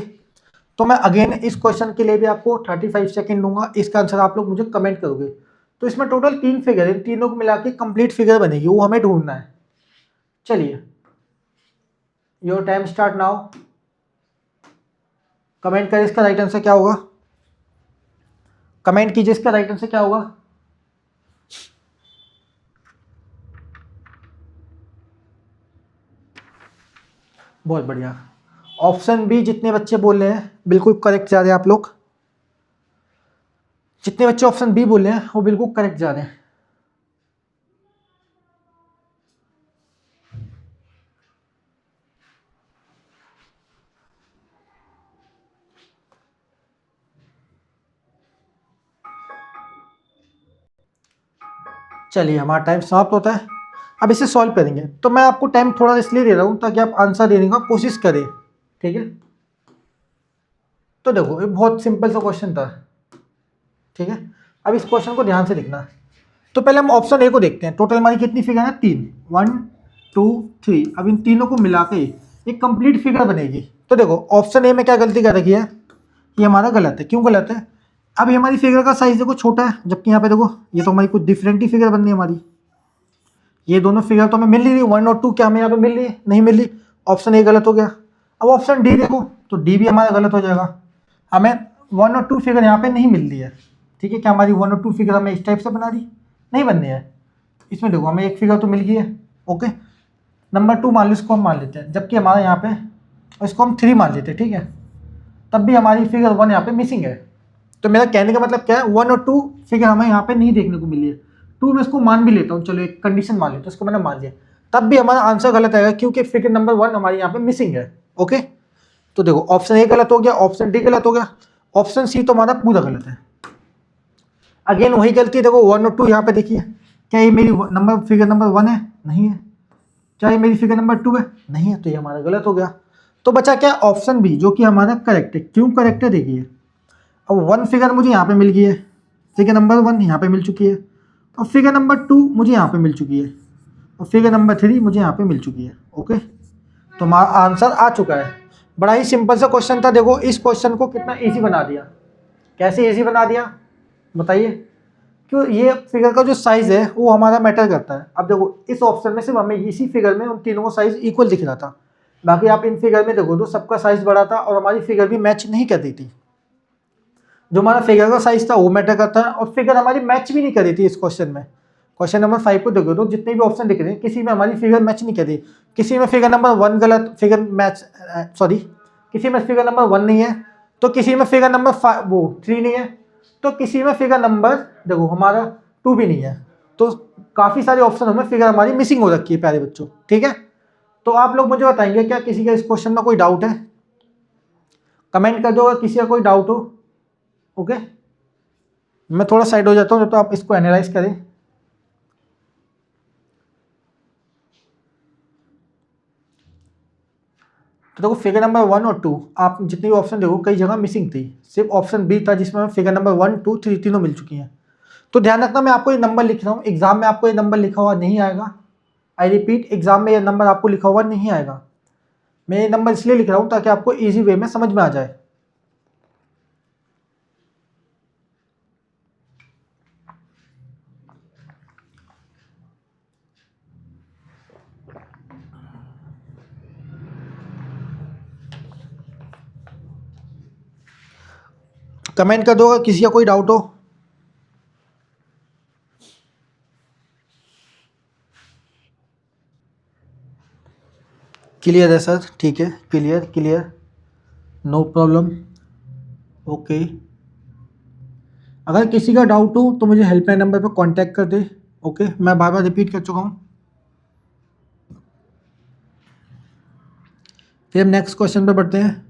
तो मैं अगेन इस क्वेश्चन के लिए भी आपको 35 सेकंड दूंगा, इसका आंसर आप लोग मुझे कमेंट करोगे। तो इसमें टोटल 3 फिगर है, तीनों को मिला के कंप्लीट फिगर बनेगी, वो हमें ढूंढना है। चलिए, your time start now. Comment करें इसका राइट आंसर क्या होगा, कमेंट कीजिए इसका राइट आंसर क्या होगा। बहुत बढ़िया, ऑप्शन बी जितने बच्चे बोल रहे हैं बिल्कुल करेक्ट जा रहे हैं आप लोग। जितने बच्चे ऑप्शन बी बोल रहे हैं वो बिल्कुल करेक्ट जा रहे हैं। चलिए, हमारा टाइम समाप्त होता है, अब इसे सॉल्व करेंगे। तो मैं आपको टाइम थोड़ा इसलिए दे रहा हूँ ताकि आप आंसर देने का कोशिश करें, ठीक है। तो देखो, ये बहुत सिंपल सा क्वेश्चन था, ठीक है। अब इस क्वेश्चन को ध्यान से देखना। तो पहले हम ऑप्शन ए को देखते हैं। टोटल हमारी कितनी फिगर है, 3, 1 2 3। अब इन तीनों को मिला के एक कंप्लीट फिगर बनेगी। तो देखो, ऑप्शन ए में क्या गलती कर रखी है, ये हमारा गलत है। क्यों गलत है, अब ये हमारी फिगर का साइज देखो छोटा है, जबकि यहाँ पे देखो ये तो हमारी कुछ डिफरेंट ही फिगर बन रही है हमारी। ये दोनों फिगर तो हमें मिल नहीं रही, 1 और 2 क्या हमें यहाँ पे मिल रही है, नहीं मिल रही। ऑप्शन ए गलत हो गया। अब ऑप्शन डी देखो, तो डी भी हमारा गलत हो जाएगा। हमें 1 और 2 फिगर यहाँ पे नहीं मिल रही है, ठीक है। क्या हमारी 1 और 2 फिगर हमें इस टाइप से बना रही, नहीं बन रही है। इसमें देखो हमें एक फिगर तो मिल गई है, ओके। नंबर 2 मान लो, इसको हम मान लेते हैं, जबकि हमारा यहाँ पे, इसको हम 3 मान लेते हैं, ठीक है। तब भी हमारी फिगर 1 यहाँ पे मिसिंग है। तो मेरा कहने का मतलब क्या है, 1 और 2 फिगर हमें यहाँ पे नहीं देखने को मिली है। 2 में इसको मान भी लेता हूँ, चलो एक कंडीशन मान लेता हूँ, इसको मैंने मान लिया। तब भी हमारा आंसर गलत आएगा, क्योंकि फिगर नंबर 1 हमारे यहाँ पे मिसिंग है, ओके। तो देखो, ऑप्शन ए गलत हो गया, ऑप्शन डी गलत हो गया, ऑप्शन सी तो हमारा पूरा गलत है। अगेन वही गलती है, देखो 1 और 2 यहाँ पे देखिए, क्या ये मेरी नंबर फिगर नंबर 1 है, नहीं है। क्या ये मेरी फिगर नंबर 2 है, नहीं है। तो ये हमारा गलत हो गया। तो बचा क्या, ऑप्शन बी, जो कि हमारा करेक्ट है। क्यों करेक्ट है, देखिए, अब 1 फिगर मुझे यहाँ पे मिल गई है, फिगर नंबर 1 यहाँ पे मिल चुकी है, और फिगर नंबर 2 मुझे यहाँ पे मिल चुकी है, और फिगर नंबर 3 मुझे यहाँ पे मिल चुकी है, ओके। तो हमारा आंसर आ चुका है। बड़ा ही सिंपल सा क्वेश्चन था। देखो, इस क्वेश्चन को कितना इजी बना दिया। कैसे इजी बना दिया बताइए, क्यों, ये फिगर का जो साइज़ है वो हमारा मैटर करता है। अब देखो, इस ऑप्शन में सिर्फ हमें इसी फिगर में उन तीनों का साइज़ इक्वल दिख रहा था। बाकी आप इन फिगर में देखो तो सबका साइज़ बड़ा था और हमारी फिगर भी मैच नहीं कर रही थी। जो हमारा फिगर का साइज था वो मैटर करता है, और फिगर हमारी मैच भी नहीं कर रही थी इस क्वेश्चन में। क्वेश्चन नंबर 5 को देखो तो जितने भी ऑप्शन दिख रहे हैं, किसी में हमारी फिगर मैच नहीं कर रही। किसी में फिगर नंबर 1 गलत, फिगर मैच, सॉरी, किसी में फिगर नंबर 1 नहीं है, तो किसी में फिगर नंबर 3 नहीं है, तो किसी में फिगर नंबर देखो हमारा 2 भी नहीं है। तो काफ़ी सारे ऑप्शन हमें फिगर हमारी मिसिंग हो रखी है प्यारे बच्चों, ठीक है। तो आप लोग मुझे बताएंगे, क्या किसी का इस क्वेश्चन में कोई डाउट है, कमेंट कर दो अगर किसी का कोई डाउट हो, ओके। मैं थोड़ा साइड हो जाता हूँ तो आप इसको एनालाइज करें। तो देखो, फिगर नंबर 1 और 2 आप जितने भी ऑप्शन देखो कई जगह मिसिंग थी, सिर्फ ऑप्शन बी था जिसमें फिगर नंबर 1 2 3 तीनों मिल चुकी हैं। तो ध्यान रखना, मैं आपको ये नंबर लिख रहा हूँ, एग्जाम में आपको ये नंबर लिखा हुआ नहीं आएगा। आई रिपीट, एग्जाम में ये नंबर आपको लिखा हुआ नहीं आएगा। मैं ये नंबर इसलिए लिख रहा हूँ ताकि आपको ईजी वे में समझ में आ जाए। कमेंट कर दो अगर किसी का कोई डाउट हो। क्लियर है सर, ठीक है, clear clear, no problem, okay. अगर किसी का डाउट हो तो मुझे हेल्पलाइन नंबर पर कांटेक्ट कर दे, ओके। मैं बार बार रिपीट कर चुका हूँ। फिर हम नेक्स्ट क्वेश्चन पे बढ़ते हैं।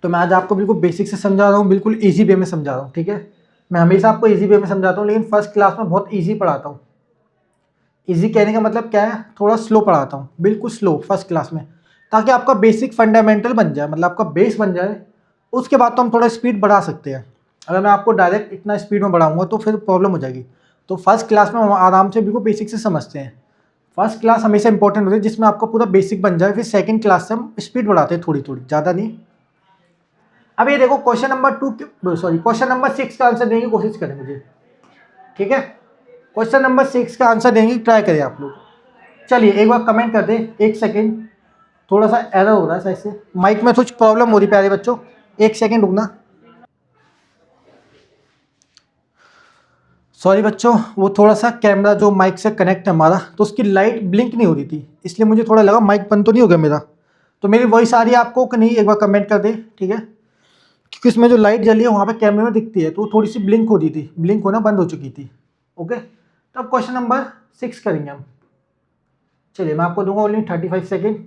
तो मैं आज आपको बिल्कुल बेसिक से समझा रहा हूँ, बिल्कुल इजी वे में समझा रहा हूँ, ठीक है। मैं हमेशा आपको इजी वे में समझाता हूँ, लेकिन फर्स्ट क्लास में बहुत इजी पढ़ाता हूँ। इजी कहने का मतलब क्या है, थोड़ा स्लो पढ़ाता हूँ, बिल्कुल स्लो फर्स्ट क्लास में, ताकि आपका बेसिक फंडामेंटल बन जाए, मतलब आपका बेस बन जाए। उसके बाद तो हम थोड़ा स्पीड बढ़ा सकते हैं। अगर मैं आपको डायरेक्ट इतना स्पीड में बढ़ाऊंगा तो फिर प्रॉब्लम हो जाएगी। तो फर्स्ट क्लास में हम आराम से बिल्कुल बेसिक से समझते हैं। फर्स्ट क्लास हमेशा इंपॉर्टेंट होती है, जिसमें आपका पूरा बेसिक बन जाए। फिर सेकंड क्लास से हम स्पीड बढ़ाते हैं थोड़ी थोड़ी, ज़्यादा नहीं। अब ये देखो क्वेश्चन नंबर क्वेश्चन नंबर 6 का आंसर देने की कोशिश करें मुझे, ठीक है। क्वेश्चन नंबर 6 का आंसर देने की ट्राई करें आप लोग। चलिए एक बार कमेंट कर दे, एक सेकेंड, थोड़ा सा एरर हो रहा है शायद से, माइक में कुछ प्रॉब्लम हो रही प्यारे बच्चों, एक सेकेंड रुकना। सॉरी बच्चों, वो थोड़ा सा कैमरा जो माइक से कनेक्ट है हमारा, तो उसकी लाइट ब्लिंक नहीं हो रही थी, इसलिए मुझे थोड़ा लगा माइक बंद तो नहीं हो गया मेरा। तो मेरी वॉइस आ रही है आपको कि नहीं, एक बार कमेंट कर दे, ठीक है। क्योंकि इसमें जो लाइट जली है वहाँ पे कैमरे में दिखती है, तो वो थोड़ी सी ब्लिंक हो रही थी, ब्लिंक होना बंद हो चुकी थी। ओके, तो अब क्वेश्चन नंबर 6 करेंगे हम। चलिए मैं आपको दूंगा only 35 second.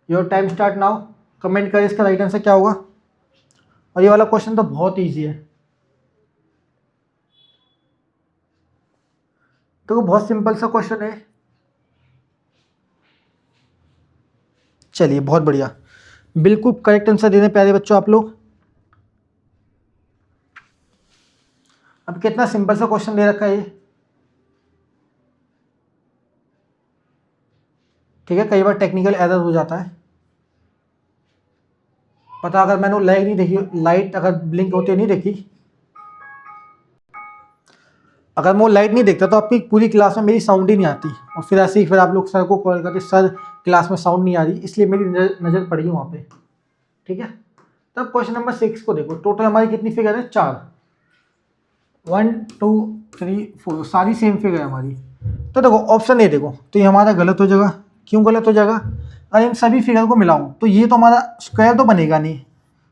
Your time start now. Comment करें इसका राइट आंसर क्या होगा। और ये वाला क्वेश्चन तो बहुत ईजी है, तो बहुत सिंपल सा क्वेश्चन है। चलिए बहुत बढ़िया, बिल्कुल करेक्ट आंसर देने प्यारे बच्चों आप लोग। अब कितना सिंपल सा क्वेश्चन दे रखा है ये, ठीक है। कई बार टेक्निकल एरर हो जाता है, पता अगर मैंने लाइट नहीं देखी, लाइट अगर ब्लिंक होते नहीं देखी, अगर मैं वो लाइट नहीं देखता तो आपकी पूरी क्लास में मेरी साउंड ही नहीं आती, और फिर ऐसे ही फिर आप लोग सर को कॉल करते, सर क्लास में साउंड नहीं आ रही, इसलिए मेरी नज़र पड़ी वहाँ पे, ठीक है। तब क्वेश्चन नंबर 6 को देखो, टोटल हमारी कितनी फिगर है, 4, 1 2 3 4, सारी सेम फिगर है हमारी। तो देखो ऑप्शन ए देखो, तो ये हमारा गलत हो जाएगा। क्यों गलत हो जाएगा, अगर इन सभी फिगर को मिलाऊं तो ये तो हमारा स्क्वायर तो बनेगा नहीं,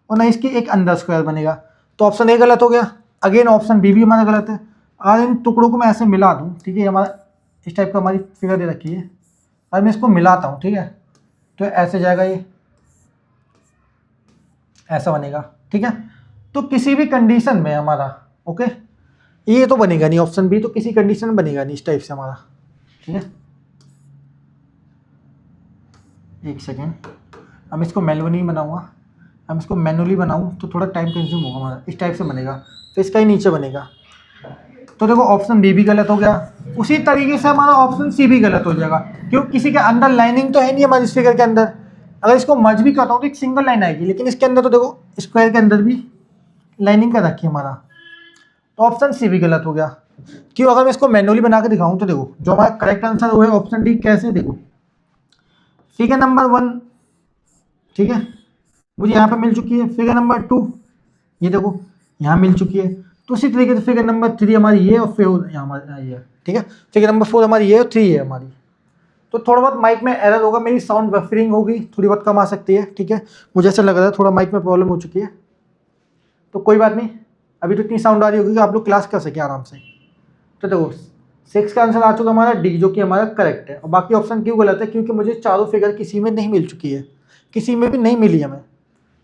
और ना इसकी एक अंदर स्क्वायर बनेगा, तो ऑप्शन ए गलत हो गया। अगेन ऑप्शन बी भी हमारा गलत है। अगर इन टुकड़ों को मैं ऐसे मिला दूँ, ठीक है, हमारा इस टाइप का हमारी फिगर दे रखी है, अगर मैं इसको मिलाता हूँ, ठीक है, तो ऐसे जाएगा, ये ऐसा बनेगा, ठीक है। तो किसी भी कंडीशन में हमारा, ओके, ये तो बनेगा नहीं, ऑप्शन बी तो किसी कंडीशन में बनेगा नहीं इस टाइप से हमारा, ठीक है। एक सेकेंड, अब इसको मैनुअली बनाऊंगा, हम इसको मैनुअली बनाऊँ तो थोड़ा टाइम कंज्यूम होगा हमारा, इस टाइप से बनेगा, तो इसका ही नीचे बनेगा। तो देखो ऑप्शन बी भी गलत हो गया, उसी तरीके से हमारा ऑप्शन सी भी गलत हो जाएगा, क्योंकि किसी के अंदर लाइनिंग तो है नहीं हमारी इस फिगर के अंदर। अगर इसको मर्ज भी करता हूँ तो एक सिंगल लाइन आएगी, लेकिन इसके अंदर तो देखो स्क्वायर के अंदर भी लाइनिंग कर रखी है हमारा, तो ऑप्शन सी भी गलत हो गया। क्यों, अगर मैं इसको मैनुअली बना के दिखाऊं तो देखो जो हमारा करेक्ट आंसर हुआ है ऑप्शन डी, कैसे देखो, फिगर नंबर 1, ठीक है, मुझे यहाँ पे मिल चुकी है। फिगर नंबर 2, ये देखो यहाँ मिल चुकी है। तो उसी तरीके से फिगर नंबर 3 हमारी ये, और फिर यहाँ हमारी ये, ठीक है। फिगर नंबर 4 हमारी ये, और 3 ये हमारी। तो थोड़ा बहुत माइक में एरर होगा, मेरी साउंड बफरिंग होगी, थोड़ी बहुत कम आ सकती है, ठीक है। मुझे ऐसा लग रहा है थोड़ा माइक में प्रॉब्लम हो चुकी है, तो कोई बात नहीं, अभी तो इतनी साउंड आ रही होगी कि आप लोग क्लास कर सके आराम से। तो देखो 6 का आंसर आ चुका हमारा डी, जो कि हमारा करेक्ट है। और बाकी ऑप्शन क्यों गलत है, क्योंकि मुझे चारों फिगर किसी में नहीं मिल चुकी है, किसी में भी नहीं मिली हमें,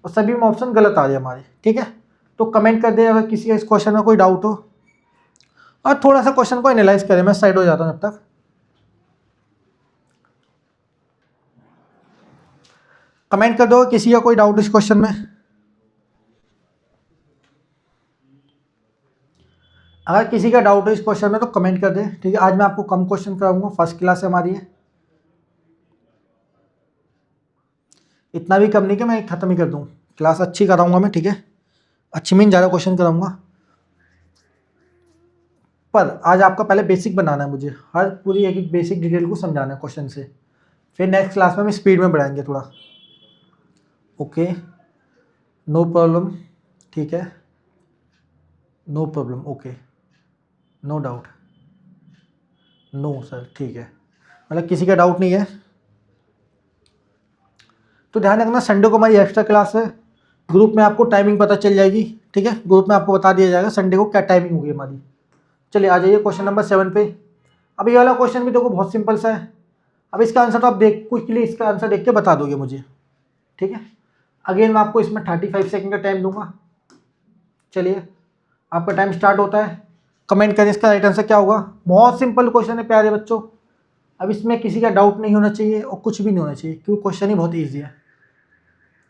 और सभी में ऑप्शन गलत आ रही है हमारी, ठीक है। तो कमेंट कर दे अगर किसी का इस क्वेश्चन में कोई डाउट हो, और थोड़ा सा क्वेश्चन को एनालाइज करें, मैं साइड हो जाता हूँ जब तक। कमेंट कर दो किसी का कोई डाउट इस क्वेश्चन में। अगर किसी का डाउट है इस क्वेश्चन में तो कमेंट कर दे, ठीक है। आज मैं आपको कम क्वेश्चन कराऊंगा, फर्स्ट क्लास है हमारी है, इतना भी कम नहीं कि मैं ख़त्म ही कर दूँ, क्लास अच्छी कराऊंगा मैं, ठीक है। अच्छी मीन ज़्यादा क्वेश्चन कराऊंगा, पर आज आपका पहले बेसिक बनाना है मुझे, हर पूरी एक एक बेसिक डिटेल को समझाना है क्वेश्चन से। फिर नेक्स्ट क्लास में हम स्पीड में बढ़ाएंगे थोड़ा, ओके, नो प्रॉब्लम, ठीक है, no problem, okay, no doubt, no sir, ठीक है, मतलब किसी का डाउट नहीं है। तो ध्यान रखना संडे को हमारी एक्स्ट्रा क्लास है, ग्रुप में आपको टाइमिंग पता चल जाएगी, ठीक है। ग्रुप में आपको बता दिया जाएगा संडे को क्या टाइमिंग होगी हमारी, चलिए आ जाइए क्वेश्चन नंबर 7 पे। अब ये वाला क्वेश्चन भी देखो बहुत सिंपल सा है। अब इसका आंसर तो आप देख कुछ के लिए इसका आंसर देख के बता दोगे मुझे, ठीक है। अगेन मैं आपको इसमें 35 सेकंड का टाइम दूंगा। चलिए आपका टाइम स्टार्ट होता है। कमेंट करें इसका राइट आंसर क्या होगा। बहुत सिंपल क्वेश्चन है प्यारे बच्चों। अब इसमें किसी का डाउट नहीं होना चाहिए और कुछ भी नहीं होना चाहिए, क्योंकि क्वेश्चन ही बहुत ईजी है।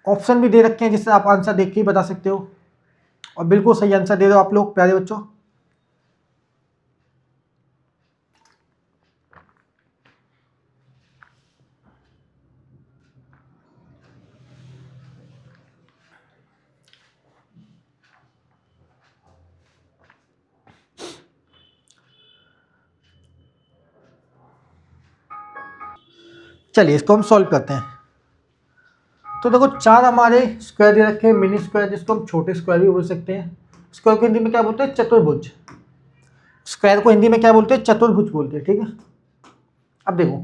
ऑप्शन भी दे रखे हैं जिससे आप आंसर देख के ही बता सकते हो, और बिल्कुल सही आंसर दे दो आप लोग प्यारे बच्चों। चलिए इसको हम सॉल्व करते हैं। तो देखो 4 हमारे स्क्वायर दे रखे हैं, मिनी स्क्वायर जिसको हम छोटे स्क्वायर भी बोल सकते हैं। स्क्वायर को हिंदी में क्या बोलते हैं, चतुर्भुज। स्क्वायर को हिंदी में क्या बोलते हैं, चतुर्भुज बोलते हैं, ठीक है। अब देखो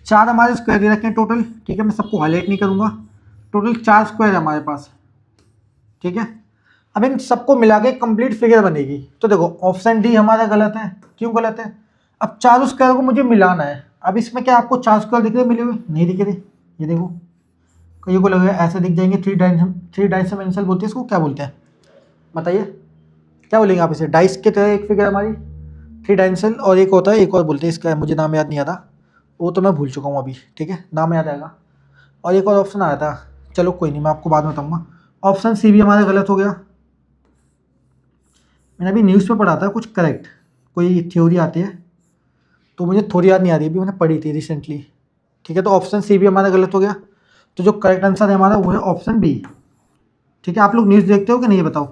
4 हमारे स्क्वायर दे रखे हैं टोटल, ठीक है। मैं सबको हाईलाइट नहीं करूंगा, टोटल 4 स्क्वायर है हमारे पास, ठीक है। अब इन सबको मिला के कंप्लीट फिगर बनेगी। तो देखो ऑप्शन डी हमारा गलत है। क्यों गलत है, अब चारों स्क्वायर को मुझे मिलाना है। अब इसमें क्या आपको 4 स्क्वायर दिख रहे मिले हुए, नहीं दिख रहे। ये देखो कई को लगे ऐसे दिख जाएंगे, थ्री डायमेंशनल बोलते हैं इसको, क्या बोलते हैं बताइए, क्या बोलेंगे आप इसे। डाइस के तरह एक फिगर हमारी 3 डायमेंशनल, और एक होता है एक और बोलते हैं इसका, मुझे नाम याद नहीं आता, वो तो मैं भूल चुका हूँ अभी, ठीक है, नाम याद आएगा। और एक और ऑप्शन आया था, चलो कोई नहीं मैं आपको बाद में बताऊँगा। ऑप्शन सी भी हमारा गलत हो गया। मैंने अभी न्यूज़ पे पढ़ा था कुछ करेक्ट, कोई थ्योरी आती है तो मुझे थोड़ी याद नहीं आ रही, अभी मैंने पढ़ी थी रिसेंटली, ठीक है। तो ऑप्शन सी भी हमारा गलत हो गया। तो जो करेक्ट आंसर है हमारा वो है ऑप्शन बी, ठीक है। आप लोग न्यूज़ देखते हो कि नहीं बताओ।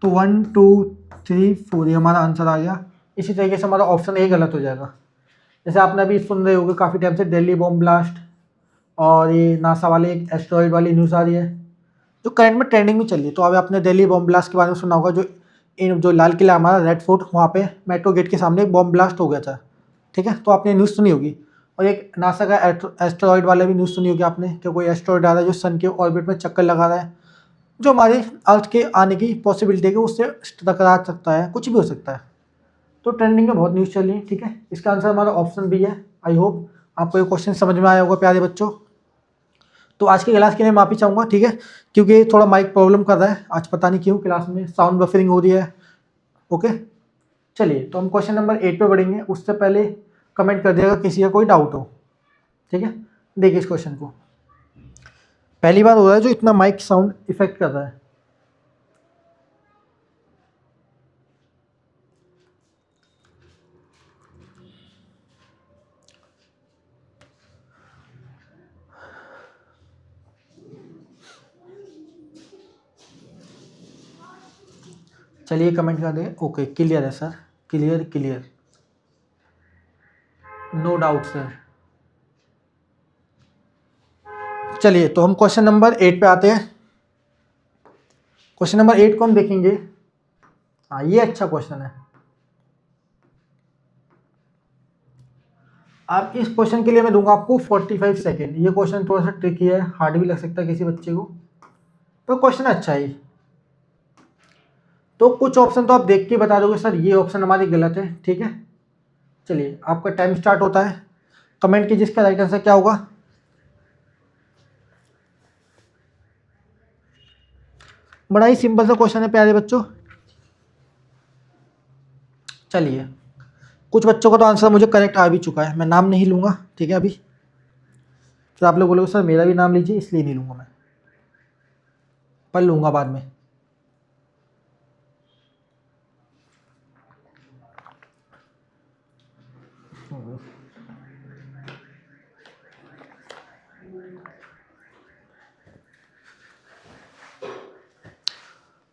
तो 1 2 3 4 ये हमारा आंसर आ गया। इसी तरीके से हमारा ऑप्शन ए गलत हो जाएगा। जैसे आपने अभी सुन रहे होगे काफ़ी टाइम से दिल्ली बॉम्ब ब्लास्ट, और ये नासा वाले एक एस्ट्रॉइड वाली न्यूज़ आ रही है जो करंट में ट्रेंडिंग में चल रही है। तो अभी आपने दिल्ली बॉम्ब ब्लास्ट के बारे में सुना होगा, जो लाल किला हमारा रेड फोर्ट, वहाँ पे मेट्रो गेट के सामने एक बॉम्ब ब्लास्ट हो गया था, ठीक है। तो आपने न्यूज़ सुनी होगी। और एक नासा का एस्ट्रॉइड वाला भी न्यूज़ सुनी होगी आपने, कि कोई एस्ट्रॉइड आ रहा है जो सन के ऑर्बिट में चक्कर लगा रहा है, जो हमारे अर्थ के आने की पॉसिबिलिटी है कि उससे टकरा सकता है, कुछ भी हो सकता है। तो ट्रेंडिंग में बहुत न्यूज़ चल रही है, ठीक है। इसका आंसर हमारा ऑप्शन बी है। आई होप आपको ये क्वेश्चन समझ में आया होगा प्यारे बच्चों। तो आज की क्लास के लिए माफ़ी चाहूँगा, ठीक है, क्योंकि थोड़ा माइक प्रॉब्लम कर रहा है आज, पता नहीं क्यों क्लास में साउंड बफरिंग हो रही है। ओके चलिए, तो हम क्वेश्चन नंबर 8 पे बढ़ेंगे। उससे पहले कमेंट कर दिएगा किसी का कोई डाउट हो, ठीक है। देखिए इस क्वेश्चन को, पहली बार हो रहा है जो इतना माइक साउंड इफेक्ट कर रहा है। चलिए कमेंट कर दें। ओके क्लियर है sir, clear clear, no doubt sir. चलिए तो हम क्वेश्चन नंबर 8 पे आते हैं। क्वेश्चन नंबर 8 को हम देखेंगे। हाँ ये अच्छा क्वेश्चन है। आप इस क्वेश्चन के लिए मैं दूंगा आपको 45 सेकेंड। ये क्वेश्चन थोड़ा सा ट्रिकी है, हार्ड भी लग सकता है किसी बच्चे को, तो क्वेश्चन अच्छा है। तो कुछ ऑप्शन तो आप देख के बता दोगे सर ये ऑप्शन हमारी गलत है, ठीक है। चलिए आपका टाइम स्टार्ट होता है। कमेंट कीजिए इसका राइट आंसर क्या होगा। बड़ा ही सिंपल सा क्वेश्चन है प्यारे बच्चों। चलिए कुछ बच्चों का तो आंसर मुझे करेक्ट आ भी चुका है, मैं नाम नहीं लूँगा, ठीक है। अभी फिर आप लोग बोलोगे सर मेरा भी नाम लीजिए, इसलिए नहीं लूँगा मैं, पढ़ लूँगा बाद में।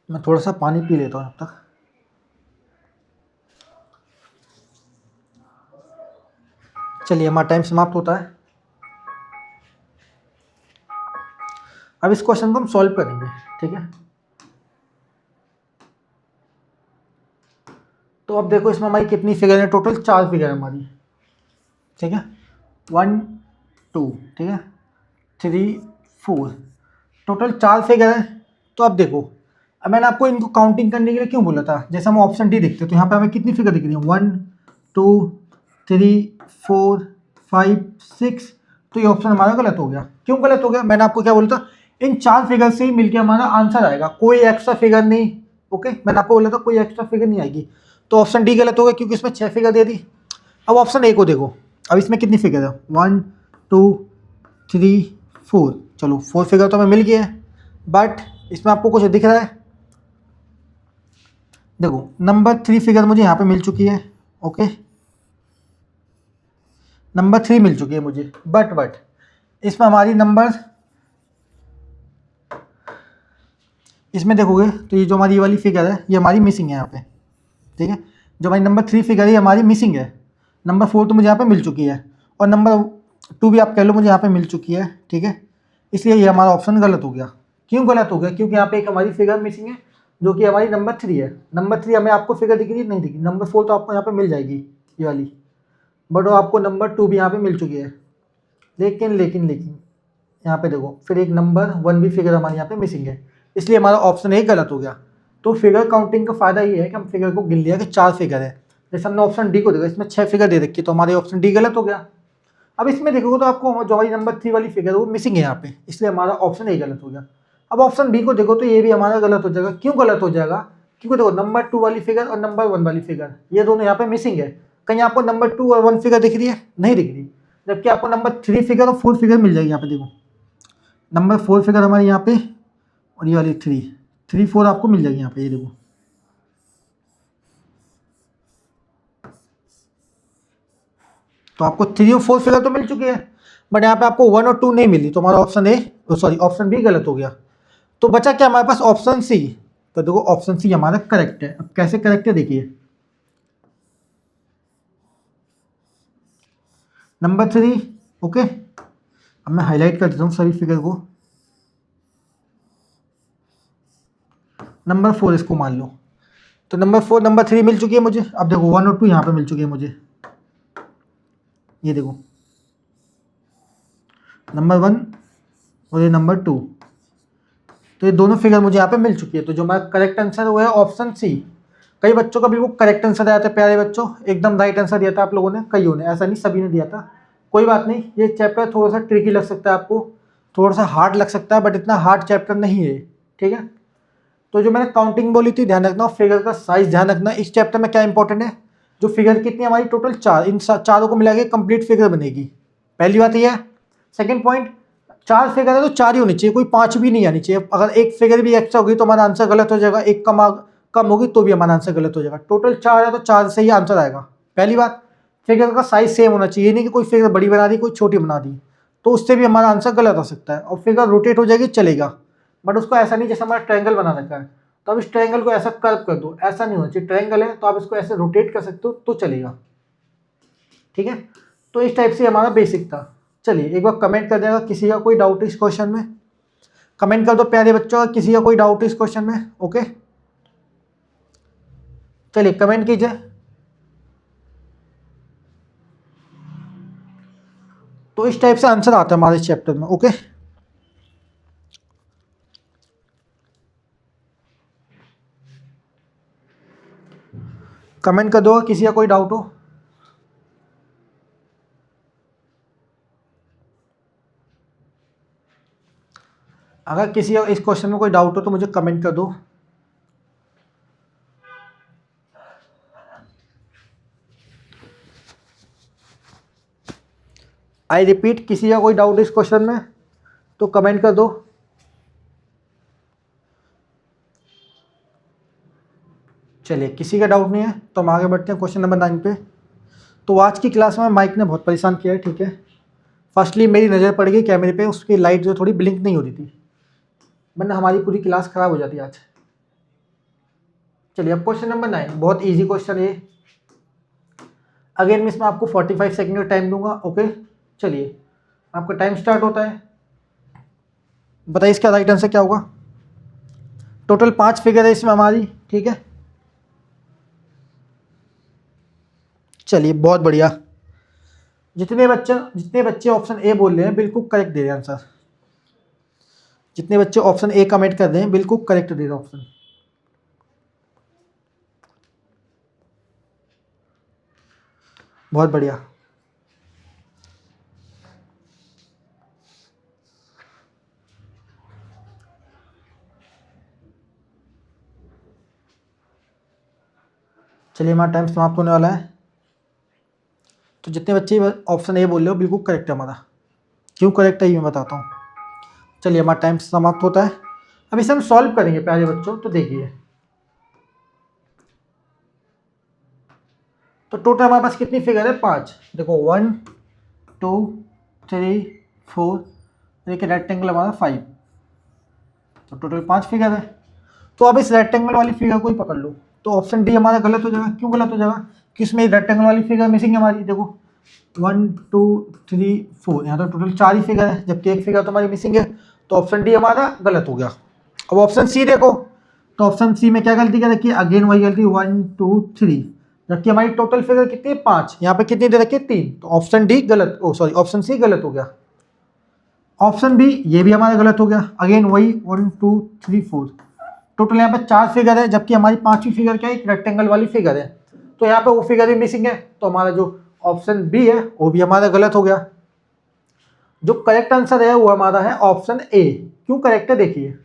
मैं थोड़ा सा पानी पी लेता हूँ जब तक। चलिए हमारा टाइम समाप्त होता है। अब इस क्वेश्चन को हम सॉल्व करेंगे, ठीक है। तो अब देखो इसमें हमारी कितनी फिगर है, टोटल 4 फिगर है हमारी, ठीक है। 1 2 ठीक है, 3 4 टोटल 4 फिगर है। तो अब देखो, अब मैंने आपको इनको काउंटिंग करने के लिए क्यों बोला था, जैसे हम ऑप्शन डी देखते हैं तो यहाँ पे हमें कितनी फिगर दिख रही है, 1 2 3 4 5 6। तो ये ऑप्शन हमारा गलत हो गया। क्यों गलत हो गया, मैंने आपको क्या बोला था, इन 4 फिगर से ही मिलकर हमारा आंसर आएगा, कोई एक्स्ट्रा फिगर नहीं। ओके, मैंने आपको बोला था कोई एक्स्ट्रा फिगर नहीं आएगी। तो ऑप्शन डी गलत हो गया क्योंकि इसमें 6 फिगर दे दी। अब ऑप्शन ए को देखो, अब इसमें कितनी फिगर है, 1 2 3 4। चलो 4 फिगर तो हमें मिल गया है, बट इसमें आपको कुछ दिख रहा है, देखो नंबर 3 फिगर मुझे यहाँ पे मिल चुकी है। ओके, नंबर 3 मिल चुकी है मुझे, बट इसमें हमारी नंबर, इसमें देखोगे तो ये जो हमारी ये वाली फिगर है ये हमारी मिसिंग है यहाँ पे, ठीक है। जो हमारी नंबर 3 फिगर है ये हमारी मिसिंग है। नंबर 4 तो मुझे यहाँ पे मिल चुकी है, और नंबर 2 भी आप कह लो मुझे यहाँ पे मिल चुकी है, ठीक है। इसलिए ये हमारा ऑप्शन गलत हो गया। क्यों गलत हो गया, क्योंकि यहाँ पे एक हमारी फिगर मिसिंग है जो कि हमारी नंबर 3 है। नंबर 3 हमें आपको फिगर दिख रही है, नहीं दिखी। नंबर 4 तो आपको यहाँ पे मिल जाएगी ये वाली, बट वो आपको नंबर 2 भी यहाँ पे मिल चुकी है। लेकिन यहाँ पे देखो फिर एक नंबर 1 भी फिगर हमारे यहाँ पे मिसिंग है, इसलिए हमारा ऑप्शन ए गलत हो गया। तो फिगर काउंटिंग का फायदा ये है कि हम फिगर को गिन लिया कि 4 फिगर है। जैसे हमने ऑप्शन डी को देखा, इसमें 6 फिगर दे रखी, तो हमारे ऑप्शन डी गलत हो गया। अब इसमें देखोगे तो आपको जो हमारी नंबर 3 वाली फिगर है वो मिसिंग है यहाँ पे, इसलिए हमारा ऑप्शन ए गलत हो गया। अब ऑप्शन बी को देखो तो ये भी हमारा गलत हो जाएगा। क्यों गलत हो जाएगा, क्योंकि देखो नंबर 2 वाली फिगर और नंबर 1 वाली फिगर ये दोनों यहाँ पे मिसिंग है। कहीं आपको नंबर 2 और 1 फिगर दिख रही है, नहीं दिख रही। जबकि आपको नंबर 3 फिगर और 4 फिगर मिल जाएगी। यहाँ पे देखो नंबर 4 फिगर हमारे यहाँ पे, और ये वाली 3 4 आपको मिल जाएगी यहाँ पे, ये देखो। तो आपको 3 और 4 फिगर तो मिल चुकी है, बट यहाँ पे आपको 1 और 2 नहीं मिली, तो हमारा option A, sorry option B गलत हो गया। तो बचा क्या हमारे पास, ऑप्शन सी। तो देखो ऑप्शन सी हमारा करेक्ट है। अब कैसे करेक्ट है देखिए, नंबर 3। ओके, अब मैं हाईलाइट कर देता हूँ सभी फिगर को। नंबर 4 इसको मान लो, तो नंबर 4 नंबर 3 मिल चुकी है मुझे। अब देखो 1 और 2 यहाँ पे मिल चुकी है मुझे, ये देखो नंबर 1 और ये नंबर 2। तो ये दोनों फिगर मुझे यहाँ पे मिल चुकी है। तो जो हमारा करेक्ट आंसर है वो है ऑप्शन सी। कई बच्चों का भी वो करेक्ट आंसर आया था, प्यारे बच्चों, एकदम राइट आंसर दिया था आप लोगों ने, कईयों ने, ऐसा नहीं सभी ने दिया था। कोई बात नहीं, ये चैप्टर थोड़ा सा ट्रिकी लग सकता है आपको, थोड़ा सा हार्ड लग सकता है, बट इतना हार्ड चैप्टर नहीं है, ठीक है। तो जो मैंने काउंटिंग बोली थी, ध्यान रखना, फिगर का साइज ध्यान रखना। इस चैप्टर में क्या इंपॉर्टेंट है, जो फिगर कितनी हमारी टोटल 4, इन चारों को मिला के कंप्लीट फिगर बनेगी, पहली बात यह है। सेकंड पॉइंट, 4 फिगर है तो 4 ही होनी चाहिए, कोई 5 भी नहीं आनी चाहिए। अगर एक फिगर भी एक्स्ट्रा होगी तो हमारा आंसर गलत हो जाएगा, एक कम होगी तो भी हमारा आंसर गलत हो जाएगा। टोटल 4 है तो 4 से ही आंसर आएगा। पहली बात, फिगर का साइज सेम होना चाहिए, नहीं कि कोई फिगर बड़ी बना दी कोई छोटी बना दी, तो उससे भी हमारा आंसर गलत हो सकता है। और फिगर रोटेट हो जाएगी चलेगा, बट उसको ऐसा नहीं जैसे हमारा ट्रायंगल बना रखा है, तो अब इस ट्रायंगल को ऐसा कर्व कर दो, ऐसा नहीं होना चाहिए। ट्रायंगल है तो आप इसको ऐसे रोटेट कर सकते हो तो चलेगा, ठीक है। तो इस टाइप से हमारा बेसिक था। चलिए एक बार कमेंट कर देगा किसी का कोई डाउट इस क्वेश्चन में, कमेंट कर दो प्यारे बच्चों, किसी का कोई डाउट इस क्वेश्चन में। ओके, चलिए कमेंट कीजिए। तो इस टाइप से आंसर आता है हमारे चैप्टर में। ओके, कमेंट कर दो किसी का कोई डाउट हो। अगर किसी का इस क्वेश्चन में कोई डाउट हो तो मुझे कमेंट कर दो। आई रिपीट, किसी का कोई डाउट इस क्वेश्चन में तो कमेंट कर दो। चलिए किसी का डाउट नहीं है तो हम आगे बढ़ते हैं क्वेश्चन नंबर 9 पे। तो आज की क्लास में माइक ने बहुत परेशान किया है, ठीक है। फर्स्टली मेरी नज़र पड़ गई कैमरे पे, उसकी लाइट जो थोड़ी ब्लिंक नहीं हो रही थी, वरना हमारी पूरी क्लास ख़राब हो जाती आज। चलिए अब क्वेश्चन नंबर 9, बहुत इजी क्वेश्चन है। अगेन मैं इसमें आपको 45 सेकंड का टाइम दूंगा। ओके, चलिए आपका टाइम स्टार्ट होता है। बताइए इसका राइट आंसर क्या होगा। टोटल 5 फिगर है इसमें हमारी, ठीक है। चलिए बहुत बढ़िया, जितने बच्चे ऑप्शन ए बोल रहे हैं बिल्कुल करेक्ट दे रहे हैं आंसर। जितने बच्चे ऑप्शन ए कमेंट कर रहे हैं बिल्कुल करेक्ट दे रहे ऑप्शन। बहुत बढ़िया। चलिए हमारा टाइम समाप्त होने वाला है। तो जितने बच्चे ऑप्शन ए बोल रहे हो बिल्कुल करेक्ट है हमारा। क्यों करेक्ट है ये मैं बताता हूँ। चलिए हमारा टाइम समाप्त होता है। अब इसे हम सॉल्व करेंगे प्यारे बच्चों। तो देखिए, तो टोटल हमारे पास कितनी फिगर है? 5। देखो 1 2 3 4, देखिए रेक्टेंगल हमारा 5, तो टोटल 5 फिगर है। तो अब इस रेक्टेंगल वाली फिगर को ही पकड़ लो। तो ऑप्शन डी हमारा गलत हो जाएगा। क्यों गलत हो जाएगा? कि इसमें रेक्टेंगल वाली फिगर मिसिंग है हमारी। देखो 1 2 3 4, यहाँ तो टोटल 4 ही फिगर है, जबकि एक फिगर तो हमारी मिसिंग है। तो ऑप्शन डी हमारा गलत हो गया। अब ऑप्शन सी देखो, तो ऑप्शन सी में क्या गलती कर रखी है? अगेन वही गलती, 1 2 3, जबकि हमारी टोटल फिगर कितनी है? 5। यहाँ पे कितनी दे रखी है? 3। तो ऑप्शन डी गलत, सॉरी ऑप्शन सी गलत हो गया। ऑप्शन बी ये भी हमारा गलत हो गया। अगेन वही 1 2 3 4, टोटल यहाँ पे 4 फिगर है, जबकि हमारी 5वीं फिगर क्या है? एक रेक्टेंगल वाली फिगर है। तो यहाँ पे वो फिगर भी मिसिंग है। तो हमारा जो ऑप्शन बी है वो भी हमारा गलत हो गया। जो करेक्ट आंसर है वो हमारा है ऑप्शन ए। क्यों करेक्ट है? देखिए,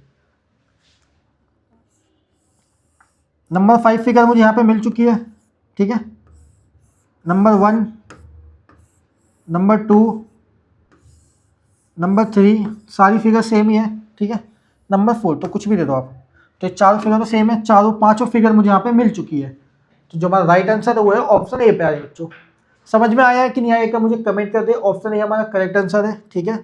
नंबर 5 फिगर मुझे यहाँ पे मिल चुकी है, ठीक है। नंबर 1, नंबर 2, नंबर 3, सारी फिगर सेम ही है, ठीक है। नंबर 4 तो कुछ भी दे दो आप। तो 4 फिगर तो सेम है, चारों 5 फिगर मुझे यहाँ पे मिल चुकी है। तो जो हमारा राइट आंसर है वो है ऑप्शन ए पे। आए बच्चों, समझ में आया है कि नहीं आया क्या? मुझे कमेंट कर दे। ऑप्शन ए हमारा करेक्ट आंसर है, ठीक है।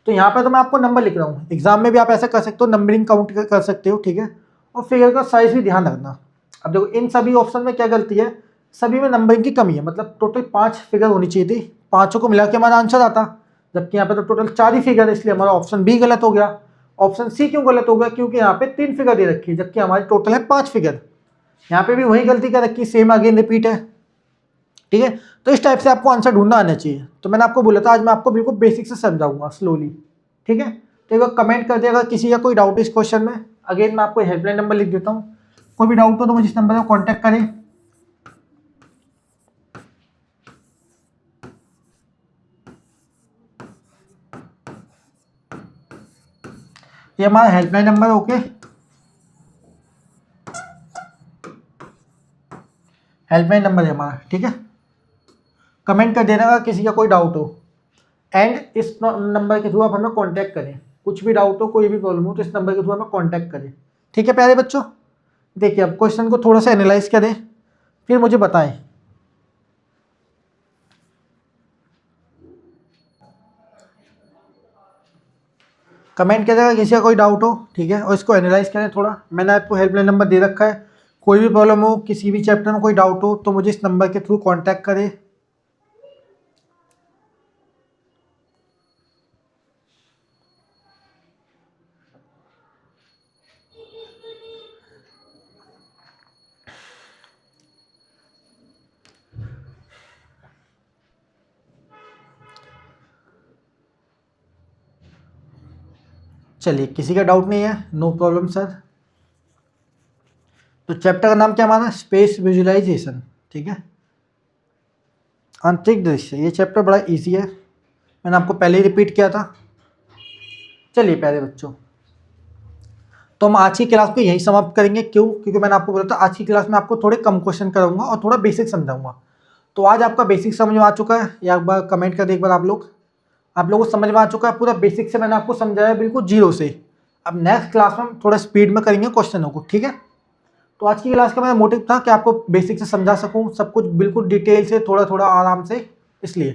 तो यहाँ पे तो मैं आपको नंबर लिख रहा हूँ। एग्जाम में भी आप ऐसा कर सकते हो, नंबरिंग काउंट कर सकते हो, ठीक है। और फिगर का साइज भी ध्यान रखना। अब देखो इन सभी ऑप्शन में क्या गलती है? सभी में नंबरिंग की कमी है। मतलब टोटल 5 फिगर होनी चाहिए थी, पाँचों को मिला के हमारा आंसर आता, जबकि यहाँ पे तो टोटल 4 ही फिगर है, इसलिए हमारा ऑप्शन बी गलत हो गया। ऑप्शन सी क्यों गलत हो गया? क्योंकि यहाँ पे 3 फिगर दे रखी है, जबकि हमारी टोटल है 5 फिगर। यहाँ पे भी वही गलती कर रखी, सेम अगेन रिपीट है, ठीक है। तो इस टाइप से आपको आंसर ढूंढना आना चाहिए। तो मैंने आपको बोला था आज मैं आपको बिल्कुल बेसिक से समझाऊंगा स्लोली, ठीक है। तो एक बार कमेंट कर दिया अगर किसी का कोई डाउट इस क्वेश्चन में। अगेन मैं आपको हेल्पलाइन नंबर लिख देता हूँ, कोई भी डाउट हो तो मुझे इस नंबर पर कॉन्टैक्ट करें। ये हमारा helpline number, okay. Helpline number है हमारा, ठीक है। कमेंट कर देना अगर किसी का कोई डाउट हो। एंड इस नंबर के थ्रू आप हमें कांटेक्ट करें। कुछ भी डाउट हो, कोई भी प्रॉब्लम हो तो इस नंबर के थ्रू हमें कांटेक्ट करें, ठीक है प्यारे बच्चों। देखिए अब क्वेश्चन को थोड़ा सा एनालाइज करें, फिर मुझे बताएं। कमेंट करेगा किसी का कोई डाउट हो, ठीक है। और इसको एनालाइज करें थोड़ा। मैंने आपको हेल्पलाइन नंबर दे रखा है। कोई भी प्रॉब्लम हो, किसी भी चैप्टर में कोई डाउट हो तो मुझे इस नंबर के थ्रू कांटेक्ट करें। चलिए किसी का डाउट नहीं है, नो प्रॉब्लम सर। तो चैप्टर का नाम क्या हमारा? स्पेस विजुअलाइजेशन, ठीक है। आंतरिक दृश्य, ये चैप्टर बड़ा इजी है, मैंने आपको पहले ही रिपीट किया था। चलिए प्यारे बच्चों, तो हम आज की क्लास को यहीं समाप्त करेंगे। क्यों? क्योंकि मैंने आपको बोला था आज की क्लास में आपको थोड़े कम क्वेश्चन कराऊंगा और थोड़ा बेसिक समझाऊंगा। तो आज आपका बेसिक समझ में आ चुका है या एक बार कमेंट कर दे एक बार आप लोगों को समझ में आ चुका है पूरा बेसिक से मैंने आपको समझाया बिल्कुल जीरो से। अब नेक्स्ट क्लास में हम थोड़ा स्पीड में करेंगे क्वेश्चनों को, ठीक है। तो आज की क्लास का मेरा मोटिव था कि आपको बेसिक से समझा सकूं सब कुछ बिल्कुल डिटेल से, थोड़ा थोड़ा आराम से, इसलिए,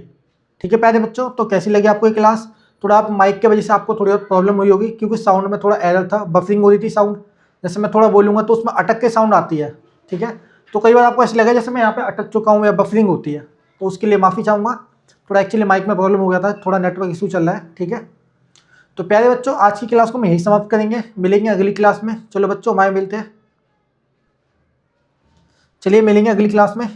ठीक है प्यारे बच्चों। तो कैसी लगी आपको ये क्लास? थोड़ा आप माइक के वजह से आपको थोड़ी बहुत प्रॉब्लम हुई होगी, क्योंकि साउंड में थोड़ा एरर था, बफरिंग हो रही थी साउंड। जैसे मैं थोड़ा बोलूँगा तो उसमें अटक के साउंड आती है, ठीक है। तो कई बार आपको ऐसा लगा जैसे मैं यहाँ पे अटक चुका हूँ या बफरिंग होती है, तो उसके लिए माफ़ी चाहूँगा। थोड़ा एक्चुअली माइक में प्रॉब्लम हो गया था, थोड़ा नेटवर्क इशू चल रहा है, ठीक है। तो प्यारे बच्चों आज की क्लास को हम यहीं समाप्त करेंगे, मिलेंगे अगली क्लास में। चलो बच्चों हमारे मिलते हैं, चलिए मिलेंगे अगली क्लास में।